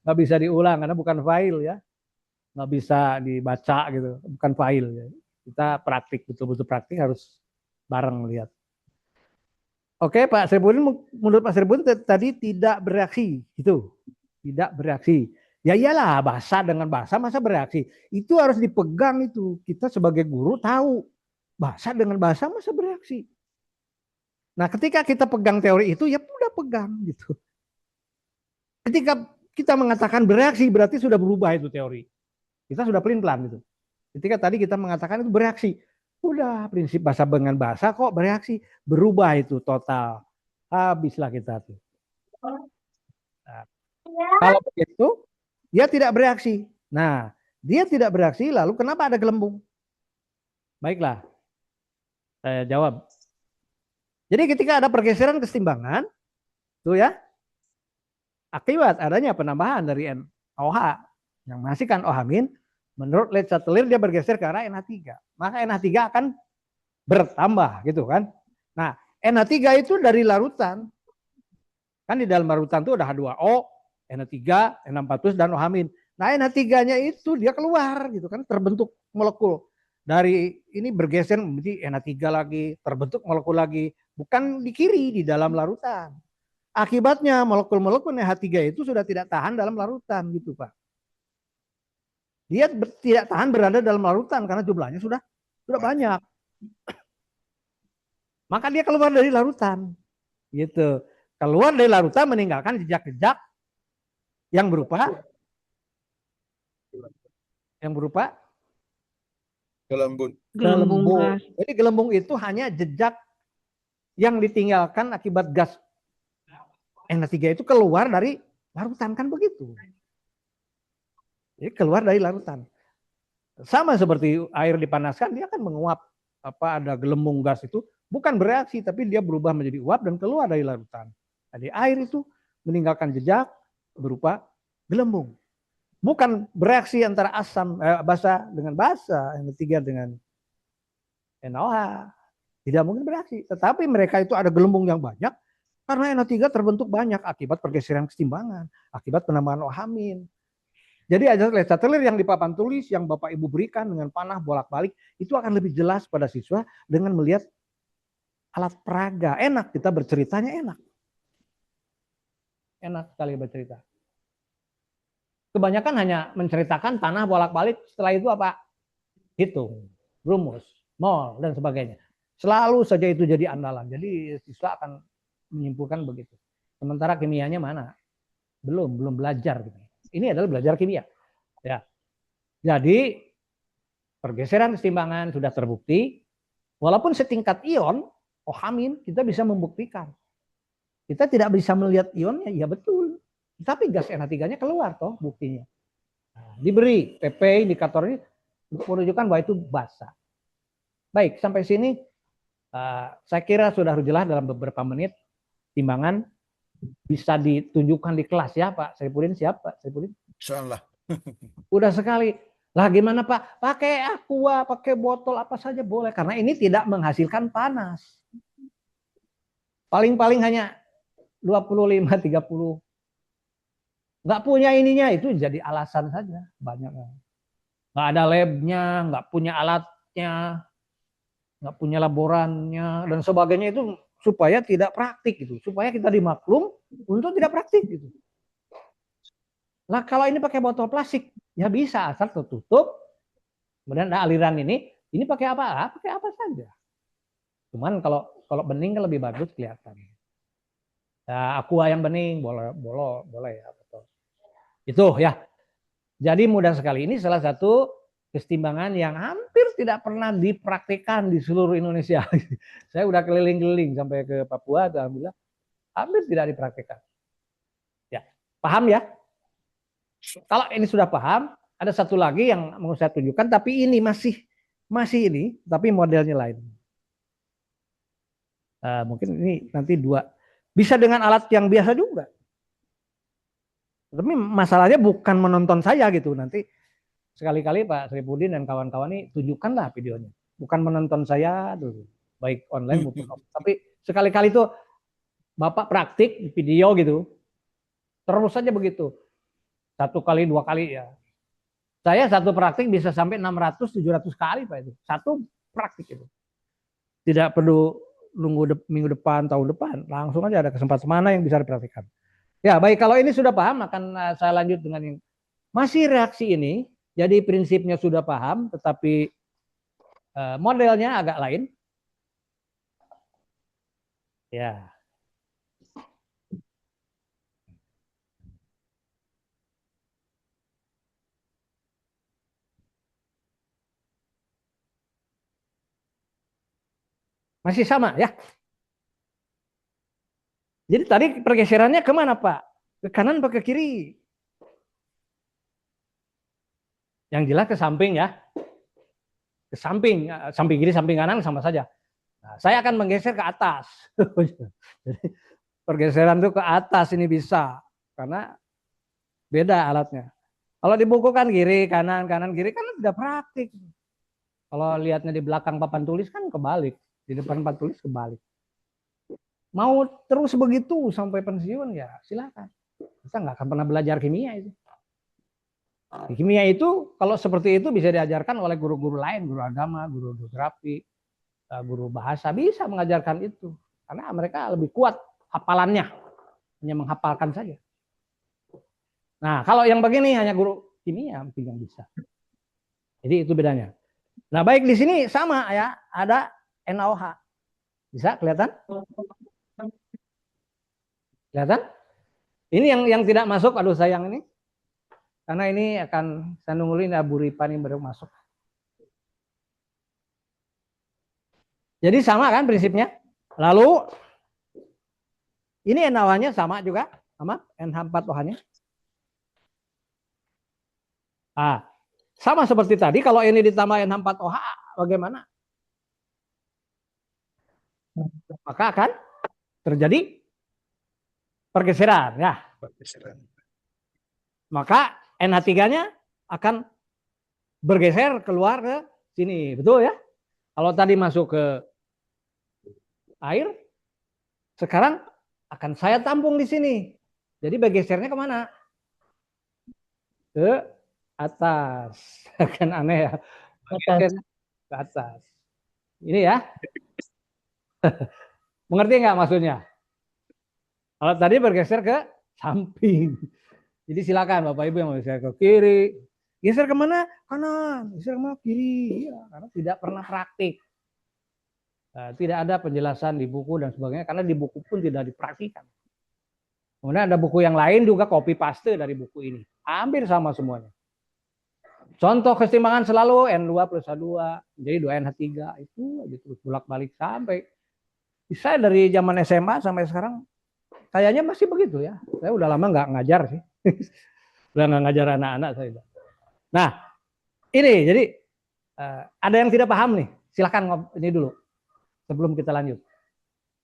[SPEAKER 1] nggak bisa diulang karena bukan file ya, nggak bisa dibaca gitu, bukan file ya. Kita praktik betul-betul praktik harus bareng lihat. Oke Pak Sribudin, menurut Pak Sribudin tadi tidak bereaksi gitu, tidak bereaksi. Ya iyalah bahasa dengan bahasa masa bereaksi, itu harus dipegang itu. Kita sebagai guru tahu bahasa dengan bahasa masa bereaksi. Nah, ketika kita pegang teori itu, ya udah pegang gitu. Ketika kita mengatakan bereaksi, berarti sudah berubah itu teori. Kita sudah pelin-pelan gitu. Ketika tadi kita mengatakan itu bereaksi, udah prinsip bahasa dengan bahasa kok bereaksi, berubah itu total. Habislah kita tuh. Nah, kalau begitu, dia tidak bereaksi. Nah, dia tidak bereaksi, lalu kenapa ada gelembung? Baiklah, saya jawab. Jadi ketika ada pergeseran keseimbangan, tuh ya, akibat adanya penambahan dari NOH yang menghasilkan OH-, menurut Leicester dia bergeser ke arah NH3. Maka NH3 akan bertambah gitu kan. Nah, NH3 itu dari larutan. Kan di dalam larutan itu ada H2O, NH3, N6+ dan OH-. Nah, NH3-nya itu dia keluar gitu kan, terbentuk molekul. Dari ini bergeser menjadi NH3 lagi, terbentuk molekul lagi, bukan di kiri di dalam larutan. Akibatnya molekul-molekul NH3 itu sudah tidak tahan dalam larutan gitu Pak. Dia tidak tahan berada dalam larutan karena jumlahnya sudah banyak. Maka dia keluar dari larutan. Gitu. Keluar dari larutan meninggalkan jejak-jejak yang berupa
[SPEAKER 3] Gelembung.
[SPEAKER 4] Gelembung gas.
[SPEAKER 1] Jadi gelembung itu hanya jejak yang ditinggalkan akibat gas NH3 itu keluar dari larutan kan begitu. Jadi keluar dari larutan. Sama seperti air dipanaskan, dia akan menguap. Ada gelembung gas itu bukan bereaksi, tapi dia berubah menjadi uap dan keluar dari larutan. Jadi air itu meninggalkan jejak berupa gelembung. Bukan bereaksi antara asam basa dengan basa, yang ketiga dengan NaOH. Tidak mungkin bereaksi. Tetapi mereka itu ada gelembung yang banyak karena NO3 terbentuk banyak akibat pergeseran keseimbangan, akibat penambahan OH-. Jadi ada letter yang di papan tulis yang Bapak Ibu berikan dengan panah bolak-balik itu akan lebih jelas pada siswa dengan melihat alat peraga. Enak kita berceritanya, enak. Enak sekali bercerita. Kebanyakan hanya menceritakan panah bolak-balik, setelah itu apa? Hitung, rumus, mol, dan sebagainya. Selalu saja itu jadi andalan. Jadi siswa akan menyimpulkan begitu. Sementara kimianya mana? Belum belajar gitu. Ini adalah belajar kimia. Ya. Jadi pergeseran keseimbangan sudah terbukti. Walaupun setingkat ion, OH- kita bisa membuktikan. Kita tidak bisa melihat ionnya, ya betul. Tapi gas NH3-nya keluar toh buktinya. Nah, diberi PP indikator ini untuk menunjukkan bahwa itu basa. Baik, sampai sini saya kira sudah jelas dalam beberapa menit timbangan bisa ditunjukkan di kelas ya Pak Saipudin. Siap Pak Saipudin?
[SPEAKER 3] Insyaallah.
[SPEAKER 1] Udah sekali. Lah gimana Pak? Pakai aqua, pakai botol apa saja boleh. Karena ini tidak menghasilkan panas. Paling-paling hanya 25-30. Nggak punya ininya itu jadi alasan saja. Banyak. Nggak ada labnya, nggak punya alatnya, nggak punya laborannya, dan sebagainya itu supaya tidak praktik gitu. Supaya kita dimaklum untuk tidak praktik gitu. Nah kalau ini pakai botol plastik, ya bisa asal tertutup. Kemudian ada aliran ini pakai apa? Pakai apa saja. Cuman kalau bening kan lebih bagus kelihatan. Nah, aqua yang bening boleh ya betul. Itu ya. Jadi mudah sekali. Ini salah satu kesetimbangan yang hampir tidak pernah dipraktikkan di seluruh Indonesia. Saya udah keliling-keliling sampai ke Papua, alhamdulillah hampir tidak dipraktikkan. Ya, paham ya? Kalau ini sudah paham, ada satu lagi yang mau saya tunjukkan, tapi ini masih ini, tapi modelnya lain. Mungkin ini nanti dua. Bisa dengan alat yang biasa juga. Tapi masalahnya bukan menonton saya gitu. Nanti sekali-kali Pak Saipudin dan kawan-kawan ini tunjukkanlah videonya. Bukan menonton saya dulu, baik online maupun offline. Tapi sekali-kali itu Bapak praktik video gitu. Terus saja begitu. 1 kali, 2 kali ya. Saya satu praktik bisa sampai 600-700 kali Pak itu. Satu praktik itu. Tidak perlu nunggu minggu depan, tahun depan. Langsung aja ada kesempatan mana yang bisa dipraktikkan. Ya baik, kalau ini sudah paham akan saya lanjut dengan yang masih reaksi ini. Jadi prinsipnya sudah paham, tetapi modelnya agak lain. Ya. Masih sama ya. Jadi tadi pergeserannya kemana Pak? Ke kanan atau ke kiri? Yang jelas ke samping ya. Ke samping, samping kiri, samping kanan sama saja. Nah, saya akan menggeser ke atas. Jadi pergeseran itu ke atas ini bisa. Karena beda alatnya. Kalau di buku kan kiri, kanan, kiri kan sudah praktik. Kalau lihatnya di belakang papan tulis kan kebalik. Di depan papan tulis kebalik. Mau terus begitu sampai pensiun ya silakan. Kita nggak akan pernah belajar kimia itu. Di kimia itu kalau seperti itu bisa diajarkan oleh guru-guru lain, guru agama, guru geografi, guru bahasa bisa mengajarkan itu. Karena mereka lebih kuat hafalannya, hanya menghafalkan saja. Nah kalau yang begini hanya guru kimia mungkin yang bisa. Jadi itu bedanya. Nah baik di sini sama ya, ada NaOH. Bisa kelihatan? Kelihatan? Ini yang tidak masuk, aduh sayang ini. Karena ini akan saya nungguin Abu Ripan ini baru masuk. Jadi sama kan prinsipnya. Lalu ini NaOH-nya sama juga, sama NH4OH-nya. Ah, sama seperti tadi, kalau ini ditambah NH4OH, bagaimana? Maka akan terjadi pergeseran, ya. Maka NH3-nya akan bergeser keluar ke sini, betul ya? Kalau tadi masuk ke air, sekarang akan saya tampung di sini. Jadi bergesernya kemana? Ke atas. Kan aneh ya. Bergesernya ke atas. Ini ya. Mengerti nggak maksudnya? Kalau tadi bergeser ke samping. Jadi silakan Bapak Ibu yang mau geser ke kiri. Geser kemana? Kanan. Geser kemana? Kiri. Ya, karena tidak pernah praktik. Tidak ada penjelasan di buku dan sebagainya. Karena di buku pun tidak dipraktikkan. Kemudian ada buku yang lain juga copy paste dari buku ini. Hampir sama semuanya. Contoh keseimbangan selalu N2 plus H2. Jadi 2NH3. Itu aja terus bolak-balik sampai. Saya dari zaman SMA sampai sekarang kayaknya masih begitu ya. Saya udah lama nggak ngajar sih. Udah nggak ngajar anak-anak saya. Nah, ini jadi ada yang tidak paham nih. Silahkan ini dulu sebelum kita lanjut.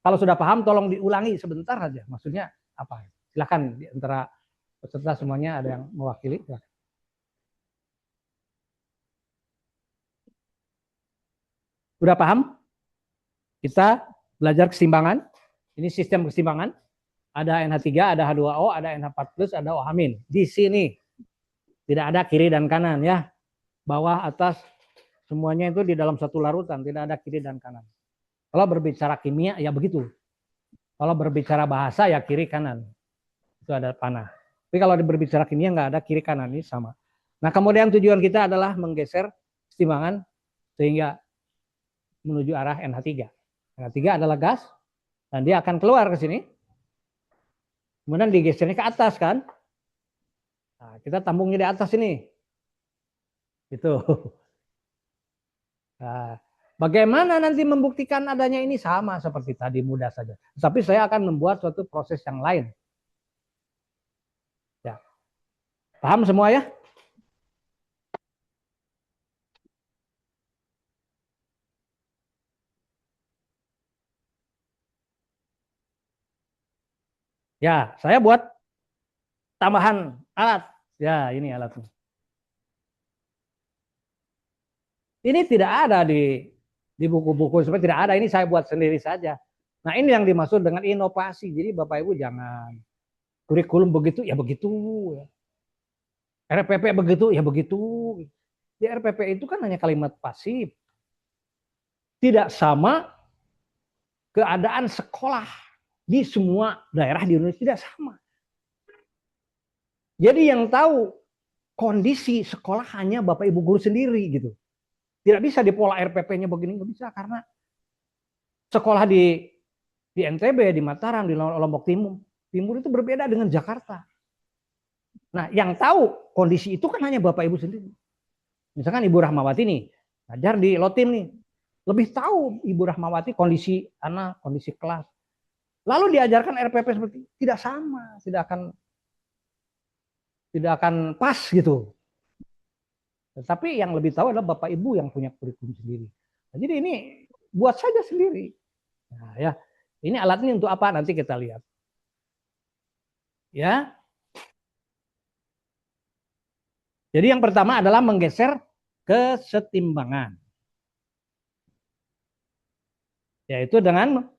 [SPEAKER 1] Kalau sudah paham tolong diulangi sebentar saja. Maksudnya apa? Silahkan di antara peserta semuanya ada yang mewakili. Silahkan. Sudah paham? Kita belajar keseimbangan. Ini sistem keseimbangan. Ada NH3, ada H2O, ada NH4+, ada OH-. Di sini tidak ada kiri dan kanan ya. Bawah, atas, semuanya itu di dalam satu larutan. Tidak ada kiri dan kanan. Kalau berbicara kimia ya begitu. Kalau berbicara bahasa ya kiri kanan. Itu ada panah. Tapi kalau berbicara kimia nggak ada kiri kanan, ini sama. Nah kemudian tujuan kita adalah menggeser keseimbangan sehingga menuju arah NH3. NH3 adalah gas dan dia akan keluar ke sini. Kemudian digesernya ke atas kan. Nah, kita tampungnya di atas ini. Itu. Nah, bagaimana nanti membuktikan adanya ini sama seperti tadi, mudah saja. Tapi saya akan membuat suatu proses yang lain. Ya. Paham semua ya? Ya, saya buat tambahan alat. Ya, ini alatnya. Ini tidak ada di buku-buku, seperti tidak ada. Ini saya buat sendiri saja. Nah, ini yang dimaksud dengan inovasi. Jadi Bapak Ibu jangan kurikulum begitu ya begitu. RPP begitu ya begitu. Di RPP itu kan hanya kalimat pasif. Tidak sama keadaan sekolah di semua daerah di Indonesia, tidak sama. Jadi yang tahu kondisi sekolah hanya Bapak Ibu guru sendiri gitu. Tidak bisa di pola RPP-nya begini, nggak bisa karena sekolah di NTB, di Mataram, di Lombok Timur itu berbeda dengan Jakarta. Nah, yang tahu kondisi itu kan hanya Bapak Ibu sendiri. Misalkan Ibu Rahmawati nih, ngajar di Lotim nih, lebih tahu Ibu Rahmawati kondisi anak, kondisi kelas. Lalu diajarkan RPP seperti tidak sama, tidak akan pas gitu. Tetapi yang lebih tahu adalah Bapak Ibu yang punya kurikulum sendiri. Nah, jadi ini buat saja sendiri. Nah, ya, ini alatnya untuk apa? Nanti kita lihat. Ya. Jadi yang pertama adalah menggeser kesetimbangan. Yaitu dengan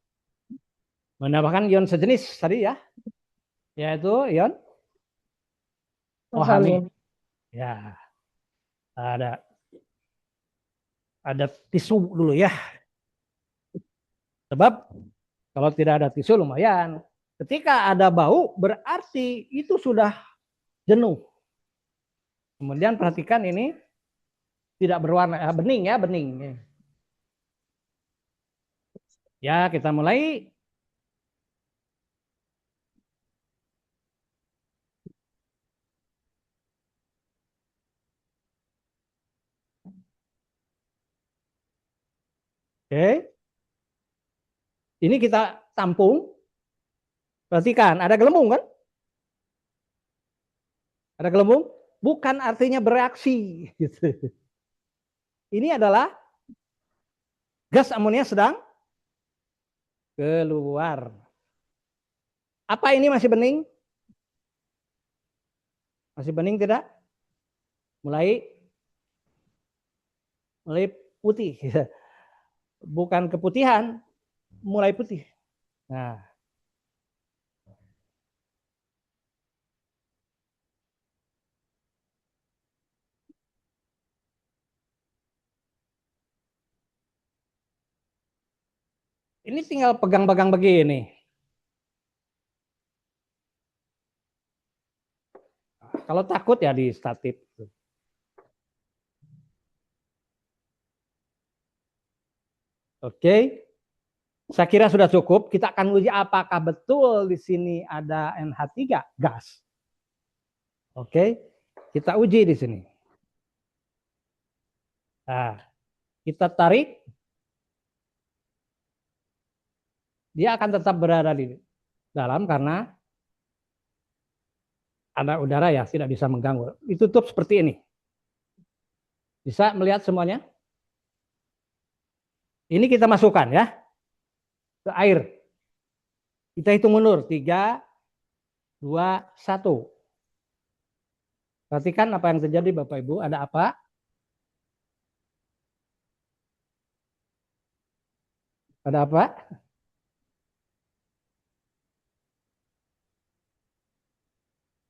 [SPEAKER 1] menambahkan ion sejenis tadi ya. Yaitu ion OH-. Ya. Ada tisu dulu ya. Sebab kalau tidak ada tisu lumayan. Ketika ada bau berarti itu sudah jenuh. Kemudian perhatikan ini tidak berwarna bening ya, bening. Ya, kita mulai. Oke. Ini kita tampung. Perhatikan, ada gelembung kan? Ada gelembung? bukan artinya bereaksi. Gitu. Ini adalah gas amonia sedang keluar. Apa ini masih bening? Masih bening tidak? Mulai putih. Bukan keputihan, mulai putih. Nah, ini tinggal pegang-pegang begini. Kalau takut ya di statip. Oke. Saya kira sudah cukup. Kita akan uji apakah betul di sini ada NH3 gas. Oke. Kita uji di sini. Nah, kita tarik. Dia akan tetap berada di dalam karena ada udara ya, tidak bisa mengganggu. Ditutup seperti ini. Bisa melihat semuanya? Ini kita masukkan ya ke air. Kita hitung mundur. 3, 2, 1. Perhatikan apa yang terjadi Bapak Ibu. Ada apa? Ada apa?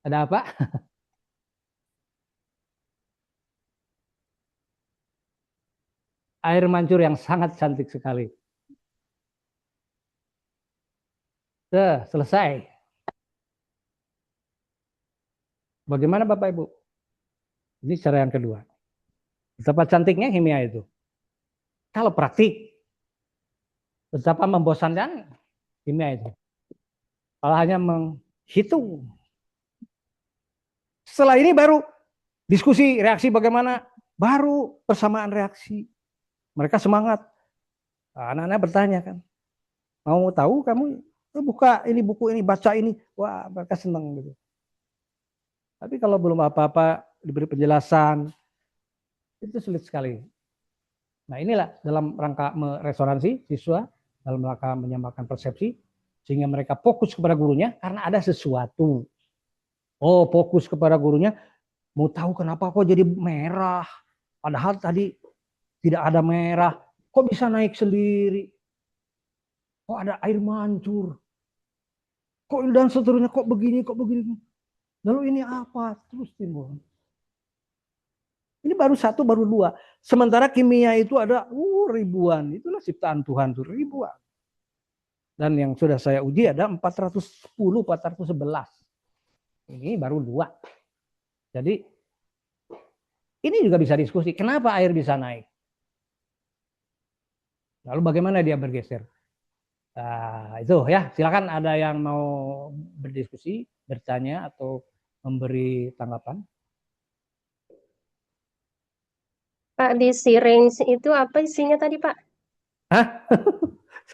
[SPEAKER 1] Ada apa? Air mancur yang sangat cantik sekali. Selesai. Bagaimana Bapak Ibu? Ini cara yang kedua. Betapa cantiknya kimia itu. Kalau praktik, betapa membosankan kimia itu. Kalau hanya menghitung. Setelah ini baru diskusi reaksi bagaimana, baru persamaan reaksi. Mereka semangat. Anak-anak bertanya kan, mau tahu kamu buka ini buku ini, baca ini, wah mereka senang gitu. Tapi kalau belum apa-apa diberi penjelasan, itu sulit sekali. Nah inilah dalam rangka meresonansi siswa, dalam rangka menyamakan persepsi, sehingga mereka fokus kepada gurunya karena ada sesuatu. Oh fokus kepada gurunya, mau tahu kenapa kok jadi merah, padahal tadi tidak ada merah, kok bisa naik sendiri, kok ada air mancur, kok dan seterusnya, kok begini, lalu ini apa, terus timbul. Ini baru 1, baru 2. Sementara kimia itu ada ribuan. Itulah ciptaan Tuhan tuh, ribuan. Dan yang sudah saya uji ada 410, 411. Ini baru 2. Jadi ini juga bisa diskusi. Kenapa air bisa naik? Lalu bagaimana dia bergeser? Nah, itu ya. Silakan ada yang mau berdiskusi, bertanya atau memberi tanggapan.
[SPEAKER 5] Pak, di syringe itu apa isinya tadi, Pak?
[SPEAKER 1] Hah?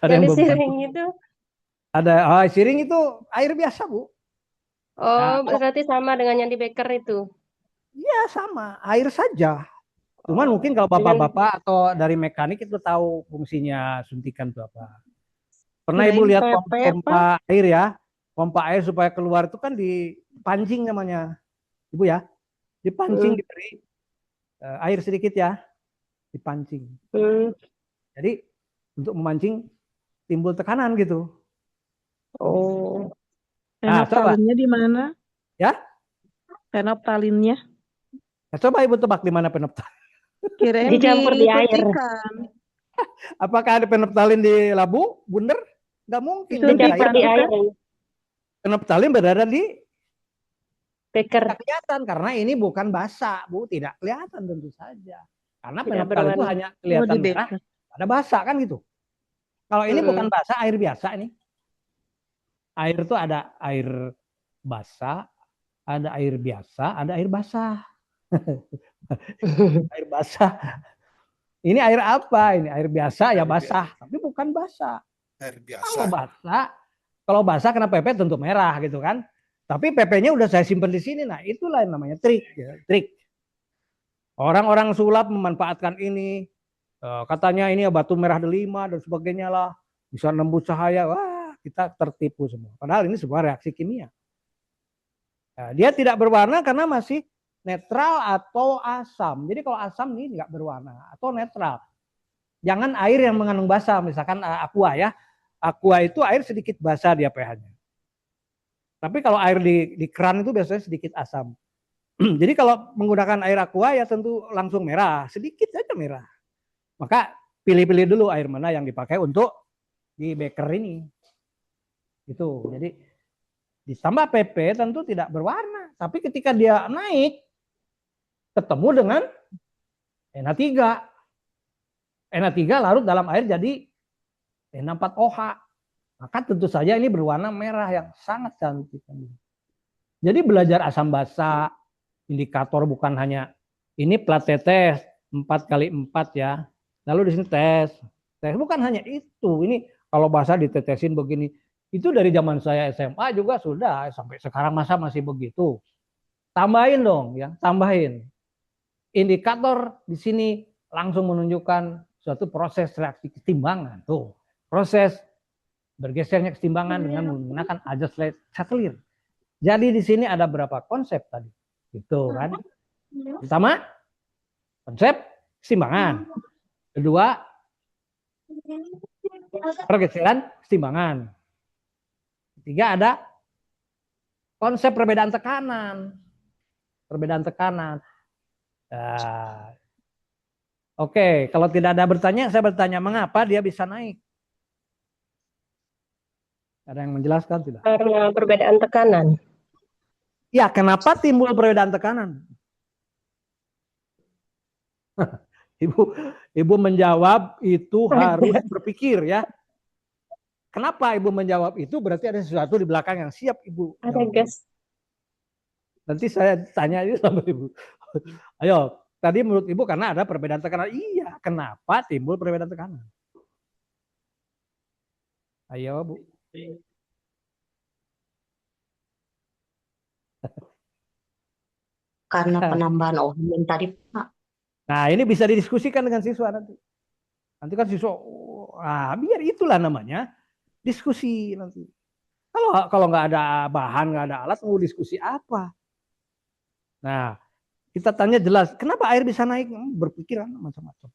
[SPEAKER 1] Ada
[SPEAKER 5] Yang di
[SPEAKER 1] yang belum
[SPEAKER 5] syringe itu?
[SPEAKER 1] ada syring itu air biasa, Bu.
[SPEAKER 5] Oh,
[SPEAKER 1] Nah,
[SPEAKER 5] berarti sama dengan yang di beker itu.
[SPEAKER 1] ya sama, air saja. Cuman
[SPEAKER 5] Oh,
[SPEAKER 1] mungkin kalau
[SPEAKER 5] dengan
[SPEAKER 1] Bapak-bapak atau dari mekanik itu tahu fungsinya suntikan itu apa. Pernah Ibu
[SPEAKER 4] Kirain
[SPEAKER 1] lihat
[SPEAKER 4] PP,
[SPEAKER 1] pompa air ya? Pompa air supaya keluar itu kan dipancing namanya. Ibu ya, dipancing diberi air sedikit ya, dipancing. Jadi untuk memancing timbul tekanan gitu.
[SPEAKER 5] Oh,
[SPEAKER 1] Nah, coba
[SPEAKER 4] Fenolftalinnya di mana?
[SPEAKER 1] ya.
[SPEAKER 4] Fenolftalinnya.
[SPEAKER 1] Nah, coba Ibu tebak di mana peneptalin.
[SPEAKER 4] Kirain
[SPEAKER 5] dicampur di air.
[SPEAKER 4] disuntikan.
[SPEAKER 1] Apakah ada peneptalin di labu, bundar? Nggak mungkin.
[SPEAKER 5] Dicampur
[SPEAKER 4] Disuntikan
[SPEAKER 5] di
[SPEAKER 4] bukan?
[SPEAKER 5] air.
[SPEAKER 1] Peneptalin berada di
[SPEAKER 5] Beker.
[SPEAKER 1] tidak kelihatan karena ini bukan basa, Bu, tidak kelihatan tentu saja. Karena
[SPEAKER 5] Tidak
[SPEAKER 1] peneptalin itu
[SPEAKER 5] berwarna.
[SPEAKER 1] hanya
[SPEAKER 4] Oh,
[SPEAKER 1] kelihatan
[SPEAKER 4] di
[SPEAKER 1] merah,
[SPEAKER 4] beker.
[SPEAKER 1] ada basa kan gitu. Kalau ini bukan basa, air biasa ini. Air itu ada air basah, ada air biasa, ada air basah. Air basah. Ini air apa? Ini air biasa ya basah, tapi bukan basah.
[SPEAKER 3] Air
[SPEAKER 1] Kalau
[SPEAKER 3] biasa.
[SPEAKER 1] basah, kalau basah kena pepet tentu merah gitu kan. Tapi PP-nya udah saya simpan di sini. Nah, itulah yang namanya trik. Ya. Trik. Orang-orang sulap memanfaatkan ini. Katanya ini batu merah delima dan sebagainya lah. Bisa nembus cahaya. Wah, kita tertipu semua. Padahal ini sebuah reaksi kimia. Nah, dia tidak berwarna karena masih netral atau asam. Jadi kalau asam ini nggak berwarna atau netral. Jangan air yang mengandung basa, misalkan aqua ya. Aqua itu air sedikit basa dia pH-nya. Tapi kalau air di keran itu biasanya sedikit asam. Jadi kalau menggunakan air aqua ya tentu langsung merah, sedikit saja merah. Maka pilih-pilih dulu air mana yang dipakai untuk di beker ini. Itu. Jadi ditambah PP tentu tidak berwarna. Tapi ketika dia naik, ketemu dengan NH3. NH3 larut dalam air jadi NH4OH. Maka tentu saja ini berwarna merah yang sangat cantik. Jadi belajar asam basa, indikator bukan hanya ini plat tetes 4x4 ya. Lalu di sini tes. Tes bukan hanya itu. Ini kalau basa ditetesin begini. Itu dari zaman saya SMA juga sudah sampai sekarang masa masih begitu. Tambahin dong ya, tambahin. Indikator di sini langsung menunjukkan suatu proses reaksi kesetimbangan. Tuh, proses bergesernya kesetimbangan dengan menggunakan ajas satelit. Jadi di sini ada berapa konsep tadi? Gitu kan. Pertama, konsep kesetimbangan. Kedua, pergeseran kesetimbangan. Ketiga ada konsep perbedaan tekanan. Perbedaan tekanan. Oke, kalau tidak ada bertanya, saya bertanya mengapa dia bisa naik? Ada yang menjelaskan tidak?
[SPEAKER 5] Karena perbedaan tekanan.
[SPEAKER 1] Ya, kenapa timbul perbedaan tekanan? Ibu menjawab itu harus berpikir ya. Kenapa Ibu menjawab itu? Berarti ada sesuatu di belakang yang siap Ibu.
[SPEAKER 5] Ada gas.
[SPEAKER 1] Nanti saya tanya itu sama Ibu. Ayo, tadi menurut Ibu karena ada perbedaan tekanan. Iya, kenapa timbul perbedaan tekanan? Ayo, Bu.
[SPEAKER 6] Karena penambahan ohmin tadi, Pak.
[SPEAKER 1] Nah, ini bisa didiskusikan dengan siswa nanti. Nanti kan siswa, biar itulah namanya diskusi nanti. Kalau nggak ada bahan, nggak ada alat, mau diskusi apa? Nah, kita tanya jelas, kenapa air bisa naik? Berpikiran macam-macam.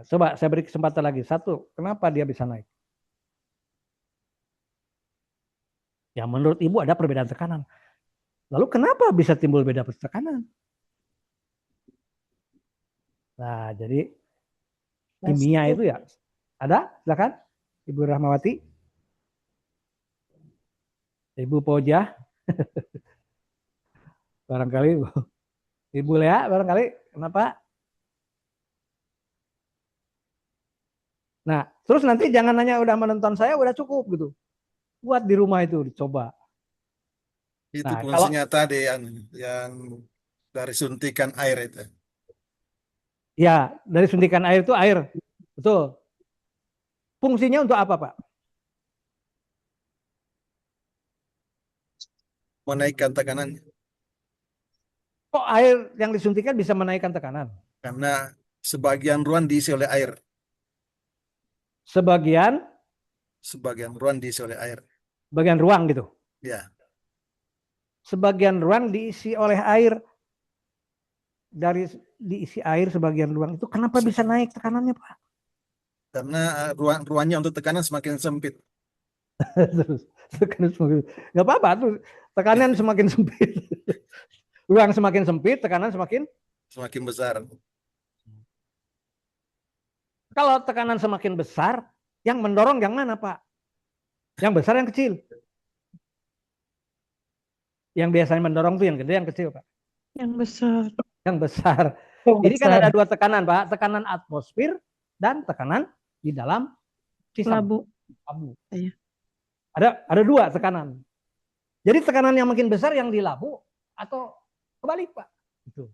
[SPEAKER 1] Coba saya beri kesempatan lagi. Satu, kenapa dia bisa naik? Ya menurut Ibu ada perbedaan tekanan. Lalu kenapa bisa timbul beda tekanan? Nah, jadi kimia itu ya. Ada? Silakan. Ibu Rahmawati. Ibu Poja. Barangkali Ibu Lea, barangkali kenapa? Nah, terus nanti jangan hanya udah menonton saya, udah cukup gitu. Buat di rumah itu, dicoba.
[SPEAKER 3] Itu
[SPEAKER 1] Nah,
[SPEAKER 3] fungsinya tadi yang dari suntikan air itu.
[SPEAKER 1] Ya, dari suntikan air itu air. Betul. Fungsinya untuk apa, Pak?
[SPEAKER 3] Menaikkan tekanannya.
[SPEAKER 1] Kok air yang disuntikan bisa menaikkan tekanan?
[SPEAKER 3] Karena sebagian ruang diisi oleh air.
[SPEAKER 1] Sebagian
[SPEAKER 3] Ruang diisi oleh air.
[SPEAKER 1] bagian ruang gitu.
[SPEAKER 3] Ya.
[SPEAKER 1] Sebagian ruang diisi oleh air. Dari diisi air sebagian ruang itu kenapa bisa naik tekanannya, Pak?
[SPEAKER 3] Karena ruangnya untuk tekanan semakin sempit.
[SPEAKER 1] Terus tekanan semakin nggak apa-apa tuh, tekanan semakin sempit. Ruang semakin sempit, tekanan semakin
[SPEAKER 3] besar.
[SPEAKER 1] Kalau tekanan semakin besar, yang mendorong yang mana, Pak? Yang besar, yang kecil? Yang biasanya mendorong tuh yang gede, yang kecil, Pak?
[SPEAKER 4] Yang besar.
[SPEAKER 1] Yang besar. Jadi kan ada dua tekanan, Pak. Tekanan atmosfer dan tekanan di dalam sisa
[SPEAKER 4] Labu.
[SPEAKER 1] labu.
[SPEAKER 4] Iya.
[SPEAKER 1] Ada dua tekanan. Jadi tekanan yang makin besar yang di labu atau kebalik, Pak? Gitu.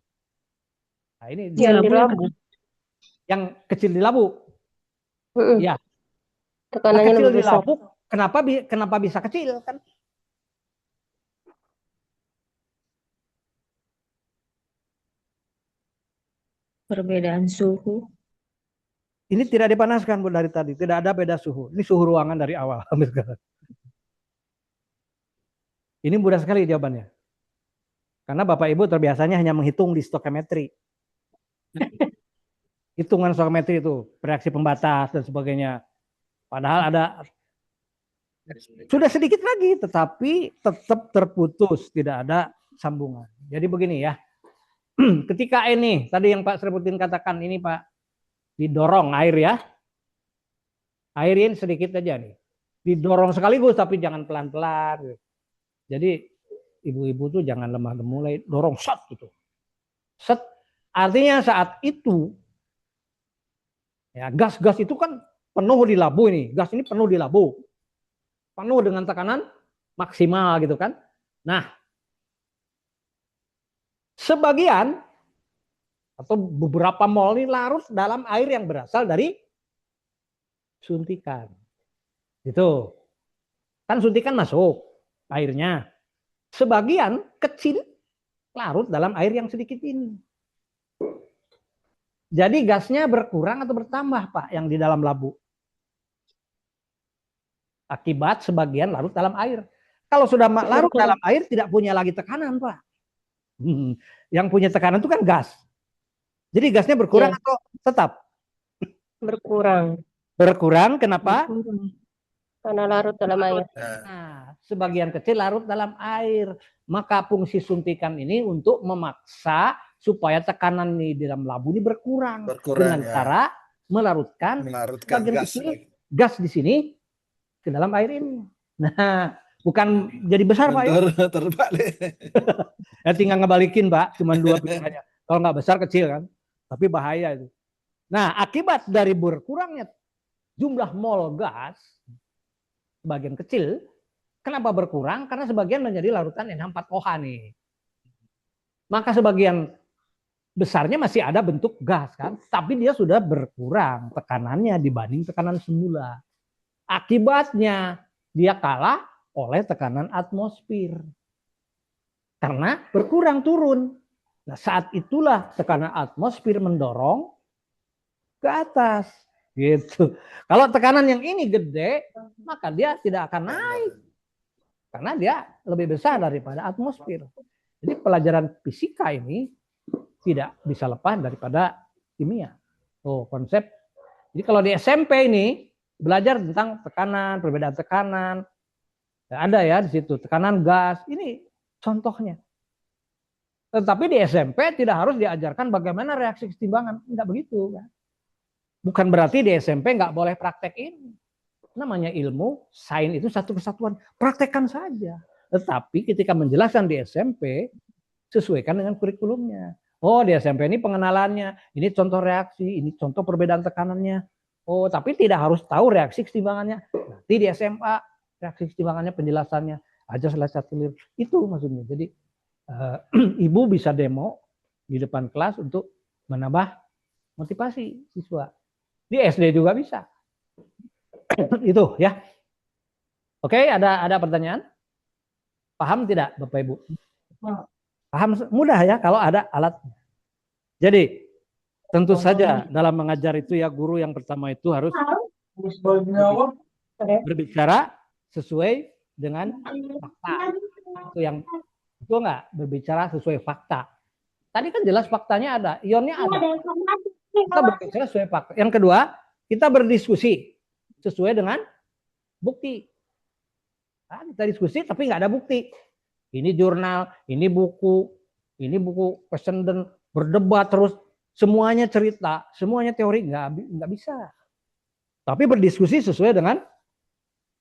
[SPEAKER 1] Nah, ini
[SPEAKER 5] Yang di labu.
[SPEAKER 1] Yang kecil di labu. Ya.
[SPEAKER 5] Tekanannya
[SPEAKER 1] Kecil
[SPEAKER 5] lebih
[SPEAKER 1] di
[SPEAKER 5] besar.
[SPEAKER 1] labu, kenapa bisa kecil kan?
[SPEAKER 8] Perbedaan suhu.
[SPEAKER 1] Ini tidak dipanaskan Bu dari tadi, tidak ada beda suhu. Ini suhu ruangan dari awal sampai sekarang. Ini mudah sekali jawabannya. Karena Bapak Ibu terbiasanya hanya menghitung di stoichiometry. Hitungan stoichiometry itu, reaksi pembatas dan sebagainya. Padahal ada sudah sedikit lagi, tetapi tetap terputus, tidak ada sambungan. Jadi begini ya, ketika ini, tadi yang Pak Sriputin katakan ini Pak, didorong air ya, airin sedikit aja nih, didorong sekaligus tapi jangan pelan-pelan. Jadi ibu-ibu tuh jangan lemah mulai dorong set gitu. Set, artinya saat itu, ya gas-gas itu kan penuh di labu ini, gas ini penuh di labu. Penuh dengan tekanan maksimal gitu kan. Nah, sebagian atau beberapa mol ini larut dalam air yang berasal dari suntikan. Gitu. Kan suntikan masuk airnya. Sebagian kecil larut dalam air yang sedikit ini. Jadi gasnya berkurang atau bertambah Pak yang di dalam labu? Akibat sebagian larut dalam air. Kalau sudah larut dalam air tidak punya lagi tekanan Pak. Yang punya tekanan itu kan gas. Jadi gasnya berkurang atau tetap?
[SPEAKER 5] Berkurang.
[SPEAKER 1] Berkurang kenapa?
[SPEAKER 5] Karena larut dalam air.
[SPEAKER 1] Nah, sebagian kecil larut dalam air. Maka fungsi suntikan ini untuk memaksa supaya tekanan di dalam labu ini berkurang dengan cara melarutkan bagian
[SPEAKER 3] gas.
[SPEAKER 1] kecil gas di sini ke dalam air ini. Nah, bukan jadi besar Pak ya.
[SPEAKER 3] Terbalik.
[SPEAKER 1] Ya tinggal ngebalikin Pak, cuma dua pilihannya. Kalau nggak besar kecil kan, tapi bahaya itu. Nah, akibat dari berkurangnya jumlah mol gas sebagian kecil, kenapa berkurang? Karena sebagian menjadi larutan NH4OH nih. Maka sebagian besarnya masih ada bentuk gas kan, tapi dia sudah berkurang tekanannya dibanding tekanan semula. Akibatnya dia kalah oleh tekanan atmosfer. Karena berkurang turun. Nah, saat itulah tekanan atmosfer mendorong ke atas. Gitu. Kalau tekanan yang ini gede, maka dia tidak akan naik. Karena dia lebih besar daripada atmosfer. Jadi pelajaran fisika ini tidak bisa lepas daripada kimia. Oh, konsep. Jadi kalau di SMP ini belajar tentang tekanan, perbedaan tekanan. Ada ya di situ, tekanan gas. Ini contohnya. Tetapi di SMP tidak harus diajarkan bagaimana reaksi kesetimbangan. Enggak begitu kan. Bukan berarti di SMP nggak boleh praktek ini. Namanya ilmu, sains itu satu kesatuan. Praktekkan saja. Tetapi ketika menjelaskan di SMP, sesuaikan dengan kurikulumnya. Oh, di SMP ini pengenalannya, ini contoh reaksi, ini contoh perbedaan tekanannya. Oh, tapi tidak harus tahu reaksi kesetimbangannya. Nanti di SMA, reaksi kesetimbangannya, penjelasannya. Aja selesai clear. Itu maksudnya. Jadi, ibu bisa demo di depan kelas untuk menambah motivasi siswa. Di SD juga bisa. Itu ya. Oke, ada pertanyaan? Paham tidak Bapak Ibu? Paham, mudah ya kalau ada alatnya. Jadi tentu saja dalam mengajar itu ya guru yang pertama itu harus berbicara sesuai dengan fakta. Itu yang itu enggak berbicara sesuai fakta. Tadi kan jelas faktanya ada, ionnya ada. Kita berbicara sesuai fakta. Yang kedua, kita berdiskusi sesuai dengan bukti. Nah, kita diskusi tapi nggak ada bukti. Ini jurnal, ini buku pesenden, berdebat terus, semuanya cerita, semuanya teori, nggak bisa. Tapi berdiskusi sesuai dengan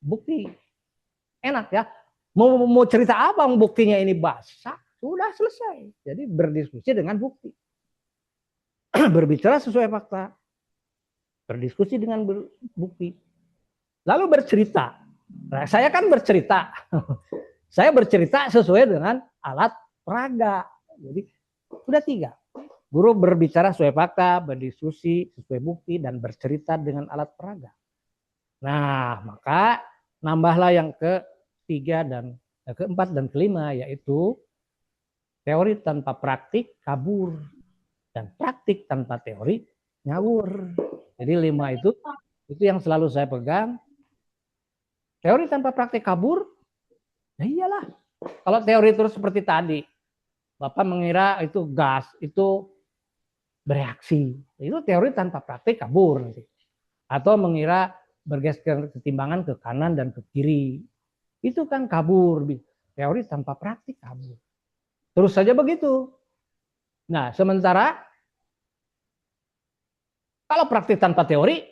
[SPEAKER 1] bukti. Enak ya. Mau cerita apa buktinya ini basah, sudah selesai. Jadi berdiskusi dengan bukti. Berbicara sesuai fakta. Berdiskusi dengan bukti. Lalu bercerita. Nah, saya kan bercerita. Saya bercerita sesuai dengan alat peraga. Jadi sudah 3. Guru berbicara sesuai fakta, berdiskusi sesuai bukti, dan bercerita dengan alat peraga. Nah, maka nambahlah yang ke-3 dan ke-4 dan ke-5, yaitu teori tanpa praktik kabur. Dan praktik tanpa teori ngawur. Jadi 5 itu yang selalu saya pegang. Teori tanpa praktik kabur, ya iyalah. Kalau teori terus seperti tadi, Bapak mengira itu gas, itu bereaksi. Itu teori tanpa praktik kabur nanti. Atau mengira bergeser ketimbangan ke kanan dan ke kiri. Itu kan kabur. Teori tanpa praktik kabur. Terus saja begitu. Nah, sementara kalau praktik tanpa teori,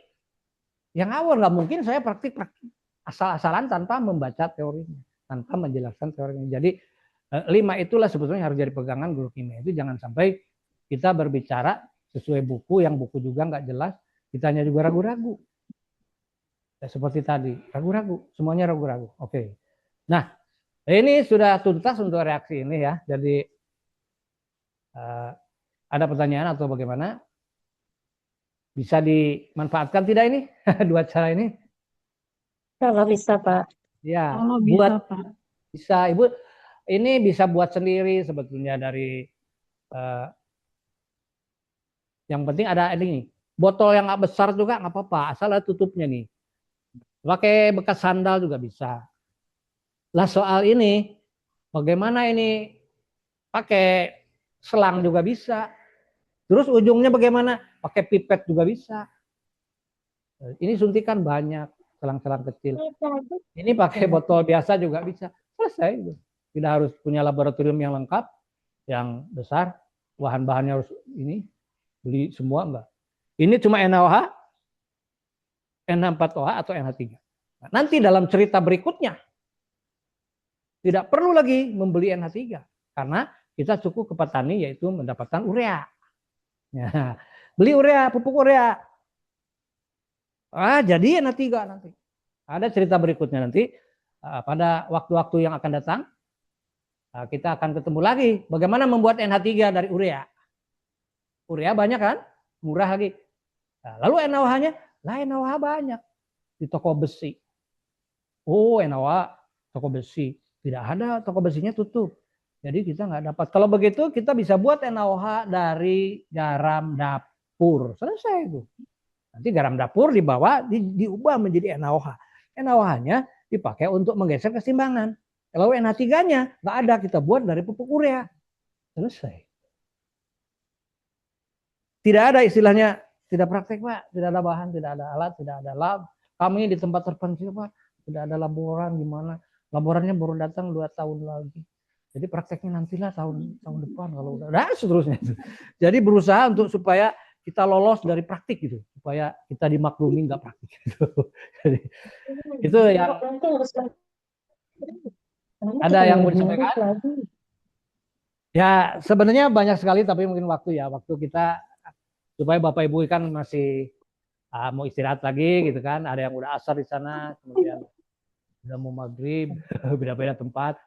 [SPEAKER 1] yang ngawur, nggak mungkin saya praktik asal-asalan tanpa membaca teorinya, tanpa menjelaskan teorinya. Jadi 5 itulah sebetulnya harus jadi pegangan guru kimia. Itu jangan sampai kita berbicara sesuai buku, yang buku juga nggak jelas, kitanya juga ragu-ragu. Ya, seperti tadi, ragu-ragu, semuanya ragu-ragu. Oke. Nah, ini sudah tuntas untuk reaksi ini ya. Jadi ada pertanyaan atau bagaimana? Bisa dimanfaatkan tidak ini? Dua cara ini?
[SPEAKER 5] Kalau bisa, Pak.
[SPEAKER 1] Ya,
[SPEAKER 4] Kalau
[SPEAKER 1] buat
[SPEAKER 4] bisa, Pak.
[SPEAKER 1] bisa Ibu. Ini bisa buat sendiri sebetulnya dari yang penting ada ini. Botol yang nggak besar juga nggak apa-apa, asal ada tutupnya nih. Pakai bekas sandal juga bisa. Lah soal ini, bagaimana ini pakai selang juga bisa. Terus ujungnya bagaimana? Pakai pipet juga bisa. Ini suntikan banyak, selang-selang kecil. Ini pakai botol biasa juga bisa. Selesai. Tidak harus punya laboratorium yang lengkap, yang besar. Bahan-bahannya harus ini, beli semua enggak. Ini cuma NaOH, NH4OH atau NH3. Nah, nanti dalam cerita berikutnya, tidak perlu lagi membeli NH3. Karena kita cukup ke petani yaitu mendapatkan urea. Ya, beli urea, pupuk urea. Jadi NH3 nanti. Ada cerita berikutnya nanti. Pada waktu-waktu yang akan datang, kita akan ketemu lagi. Bagaimana membuat NH3 dari urea. Urea banyak kan? Murah lagi. Nah, lalu NaOH-nya? Lah NaOH banyak. Di toko besi. Oh NaOH, toko besi. Tidak ada, toko besinya tutup. Jadi kita nggak dapat. Kalau begitu kita bisa buat NaOH dari garam dapur. Selesai itu. Nanti garam dapur dibawa, diubah menjadi NaOH. NaOH-nya dipakai untuk menggeser keseimbangan. Kalau NH3-nya nggak ada, kita buat dari pupuk urea. Selesai. Tidak ada istilahnya, tidak praktek Pak, tidak ada bahan, tidak ada alat, tidak ada lab. Kami di tempat terpencil Pak, tidak ada laboran gimana. Laborannya baru datang 2 tahun lagi. Jadi prakteknya nantilah tahun depan kalau udah seterusnya. Jadi berusaha untuk supaya kita lolos dari praktik gitu, supaya kita dimaklumi nggak praktik gitu. Jadi, itu yang ada yang mau disampaikan. Ya sebenarnya banyak sekali tapi mungkin waktu kita supaya Bapak Ibu kan masih mau istirahat lagi gitu kan. Ada yang udah asar di sana, kemudian udah mau maghrib, beda-beda tempat.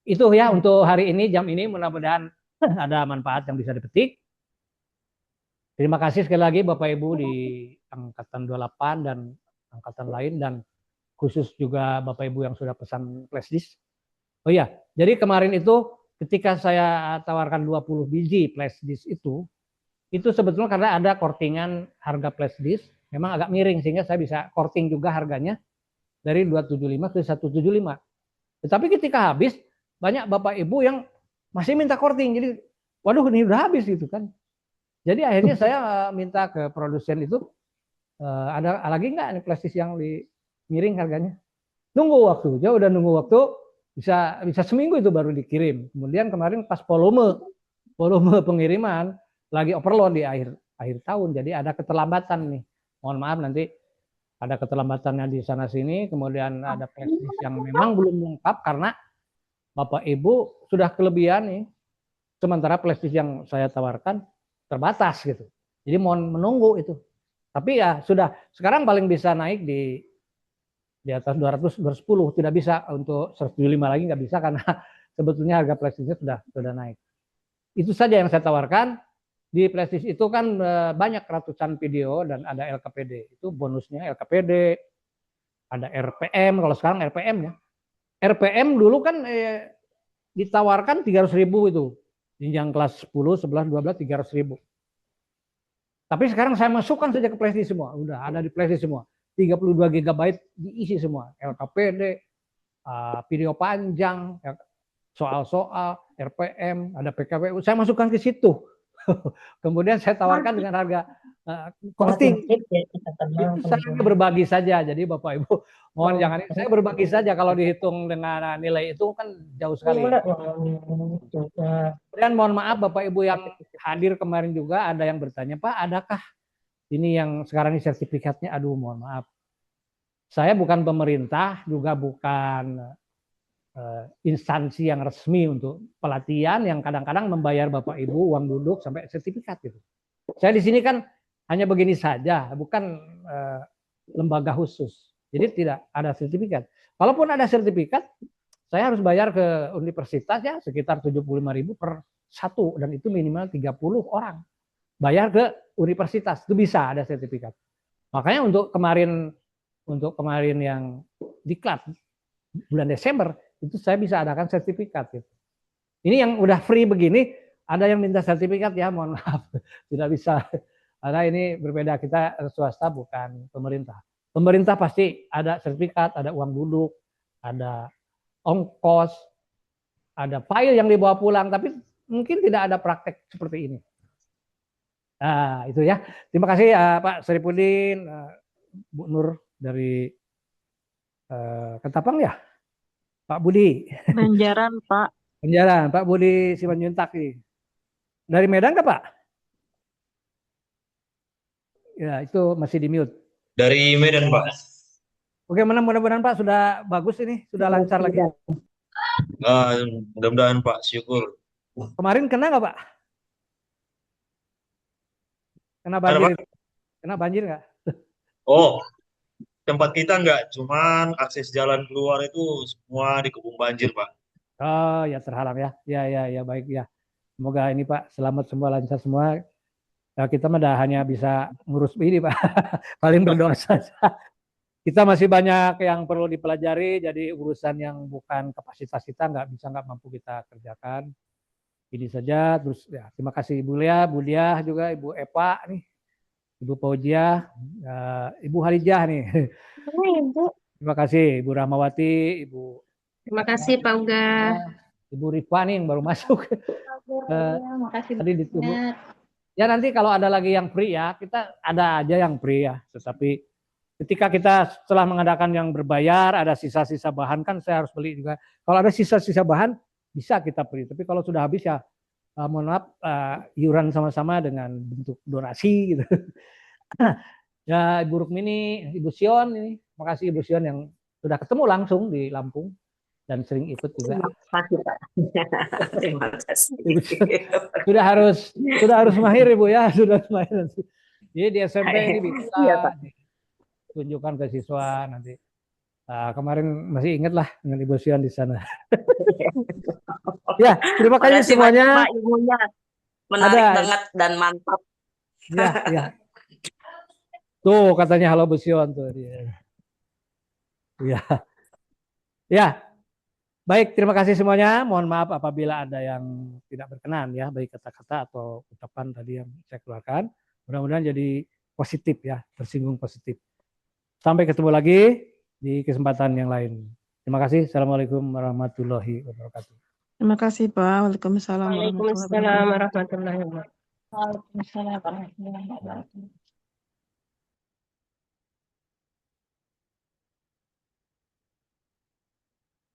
[SPEAKER 1] Itu ya untuk hari ini, jam ini, mudah-mudahan ada manfaat yang bisa dipetik. Terima kasih sekali lagi Bapak Ibu di Angkatan 28 dan Angkatan lain, dan khusus juga Bapak Ibu yang sudah pesan flash disk. Oh iya, jadi kemarin itu ketika saya tawarkan 20 biji flash disk itu sebetulnya karena ada kortingan harga flash disk, memang agak miring sehingga saya bisa korting juga harganya dari 275 ke 175. Tetapi ketika habis, banyak Bapak Ibu yang masih minta korting. Jadi, waduh ini udah habis gitu kan. Jadi akhirnya saya minta ke produsen itu, ada lagi nggak nih plastis yang miring harganya? Nunggu waktu, dia udah nunggu waktu, bisa seminggu itu baru dikirim. Kemudian kemarin pas volume pengiriman lagi overload di akhir tahun, jadi ada keterlambatan nih. Mohon maaf nanti ada keterlambatannya di sana sini, kemudian ada plastis yang memang belum lengkap karena Bapak Ibu sudah kelebihan nih, sementara plastis yang saya tawarkan terbatas gitu. Jadi mohon menunggu itu. Tapi ya sudah, sekarang paling bisa naik di atas 200, 210, tidak bisa untuk 175 lagi nggak bisa karena sebetulnya harga plastisnya sudah naik. Itu saja yang saya tawarkan. Di plastis itu kan banyak ratusan video dan ada LKPD. Itu bonusnya LKPD, ada RPM, kalau sekarang RPM ya. RPM dulu kan ditawarkan 300.000 itu. Yang kelas 10, 11, 12, 300.000. Tapi sekarang saya masukkan saja ke flashdisk semua. Udah ada di flashdisk semua. 32 GB diisi semua. LKPD, video panjang, soal-soal, RPM, ada PKPU. Saya masukkan ke situ. Kemudian saya tawarkan dengan harga costing. Saya berbagi saja. Jadi Bapak Ibu, mohon jangan. Saya berbagi saja, kalau dihitung dengan nilai itu kan jauh sekali. Dan mohon maaf Bapak Ibu yang hadir kemarin juga ada yang bertanya, Pak, adakah ini yang sekarang ini sertifikatnya? Aduh, mohon maaf. Saya bukan pemerintah, juga bukan instansi yang resmi untuk pelatihan yang kadang-kadang membayar Bapak Ibu uang duduk sampai sertifikat gitu. Saya di sini kan hanya begini saja, bukan lembaga khusus. Jadi tidak ada sertifikat. Kalaupun ada sertifikat, saya harus bayar ke universitas ya sekitar 75.000 per satu, dan itu minimal 30 orang. Bayar ke universitas itu bisa ada sertifikat. Makanya untuk kemarin yang diklat bulan Desember itu saya bisa adakan sertifikat gitu. Ini yang udah free begini, ada yang minta sertifikat ya, mohon maaf tidak bisa. Karena ini berbeda, kita swasta bukan pemerintah. Pemerintah pasti ada sertifikat, ada uang duduk, ada ongkos, ada file yang dibawa pulang, tapi mungkin tidak ada praktek seperti ini. Nah, itu ya. Terima kasih Pak Saripudin, Bu Nur dari Ketapang ya, Pak Budi.
[SPEAKER 4] Banjaran, Pak.
[SPEAKER 1] Banjaran, Pak Budi Simanjuntak nih. Dari Medan nggak Pak? Ya, itu masih di mute.
[SPEAKER 7] Dari Medan, Pak.
[SPEAKER 1] Oke, mudah-mudahan Pak sudah bagus ini, sudah lancar lagi.
[SPEAKER 7] Mudah-mudahan Pak, syukur.
[SPEAKER 1] Kemarin kena nggak Pak? Kena banjir? Kena banjir nggak?
[SPEAKER 7] Oh, tempat kita enggak, cuman akses jalan keluar itu semua dikepung banjir, Pak.
[SPEAKER 1] Oh ya, terhalang ya. Ya, baik ya. Semoga ini Pak selamat semua, lancar semua. Nah, kita mah hanya bisa ngurus ini Pak. Paling berdoa saja. Kita masih banyak yang perlu dipelajari, jadi urusan yang bukan kapasitas kita nggak mampu kita kerjakan. Ini saja. Terus ya, terima kasih Ibu Lia, Bu Diah juga, Ibu Epa nih, Ibu Fauzia, Ibu Harijah nih. Terima kasih Ibu Rahmawati, Ibu.
[SPEAKER 5] Terima kasih Pak Uga.
[SPEAKER 1] Ibu Rifa nih yang baru masuk.
[SPEAKER 2] Terima kasih.
[SPEAKER 1] Tadi ditunggu. Ya nanti kalau ada lagi yang free ya, kita ada aja yang free ya. Tetapi ketika kita setelah mengadakan yang berbayar, ada sisa-sisa bahan kan saya harus beli juga. Kalau ada sisa-sisa bahan bisa kita beli. Tapi kalau sudah habis ya mohon maaf, iuran sama-sama dengan bentuk donasi gitu. Ya Ibu Rukmini, Ibu Sion ini, makasih Ibu Sion yang sudah ketemu langsung di Lampung dan sering ikut juga.
[SPEAKER 6] Terima kasih.
[SPEAKER 1] Sudah harus mahir Ibu ya, sudah mahir. Jadi di SMP ini bisa tunjukkan ke siswa nanti. Kemarin masih ingat lah dengan Ibu Sion di sana. Ya, terima kasih semuanya.
[SPEAKER 6] Pak, ilmunya menarik banget dan mantap.
[SPEAKER 1] Ya. Tuh katanya halo Bu Sion tuh dia. Ya. Baik, terima kasih semuanya. Mohon maaf apabila ada yang tidak berkenan ya, baik kata-kata atau ucapan tadi yang saya keluarkan. Mudah-mudahan jadi positif ya, tersinggung positif. Sampai ketemu lagi di kesempatan yang lain. Terima kasih. Assalamualaikum warahmatullahi wabarakatuh.
[SPEAKER 4] Terima kasih, Pak. Waalaikumsalam
[SPEAKER 5] Waalaikumsalam warahmatullahi wabarakatuh.
[SPEAKER 2] Waalaikumsalam warahmatullahi wabarakatuh.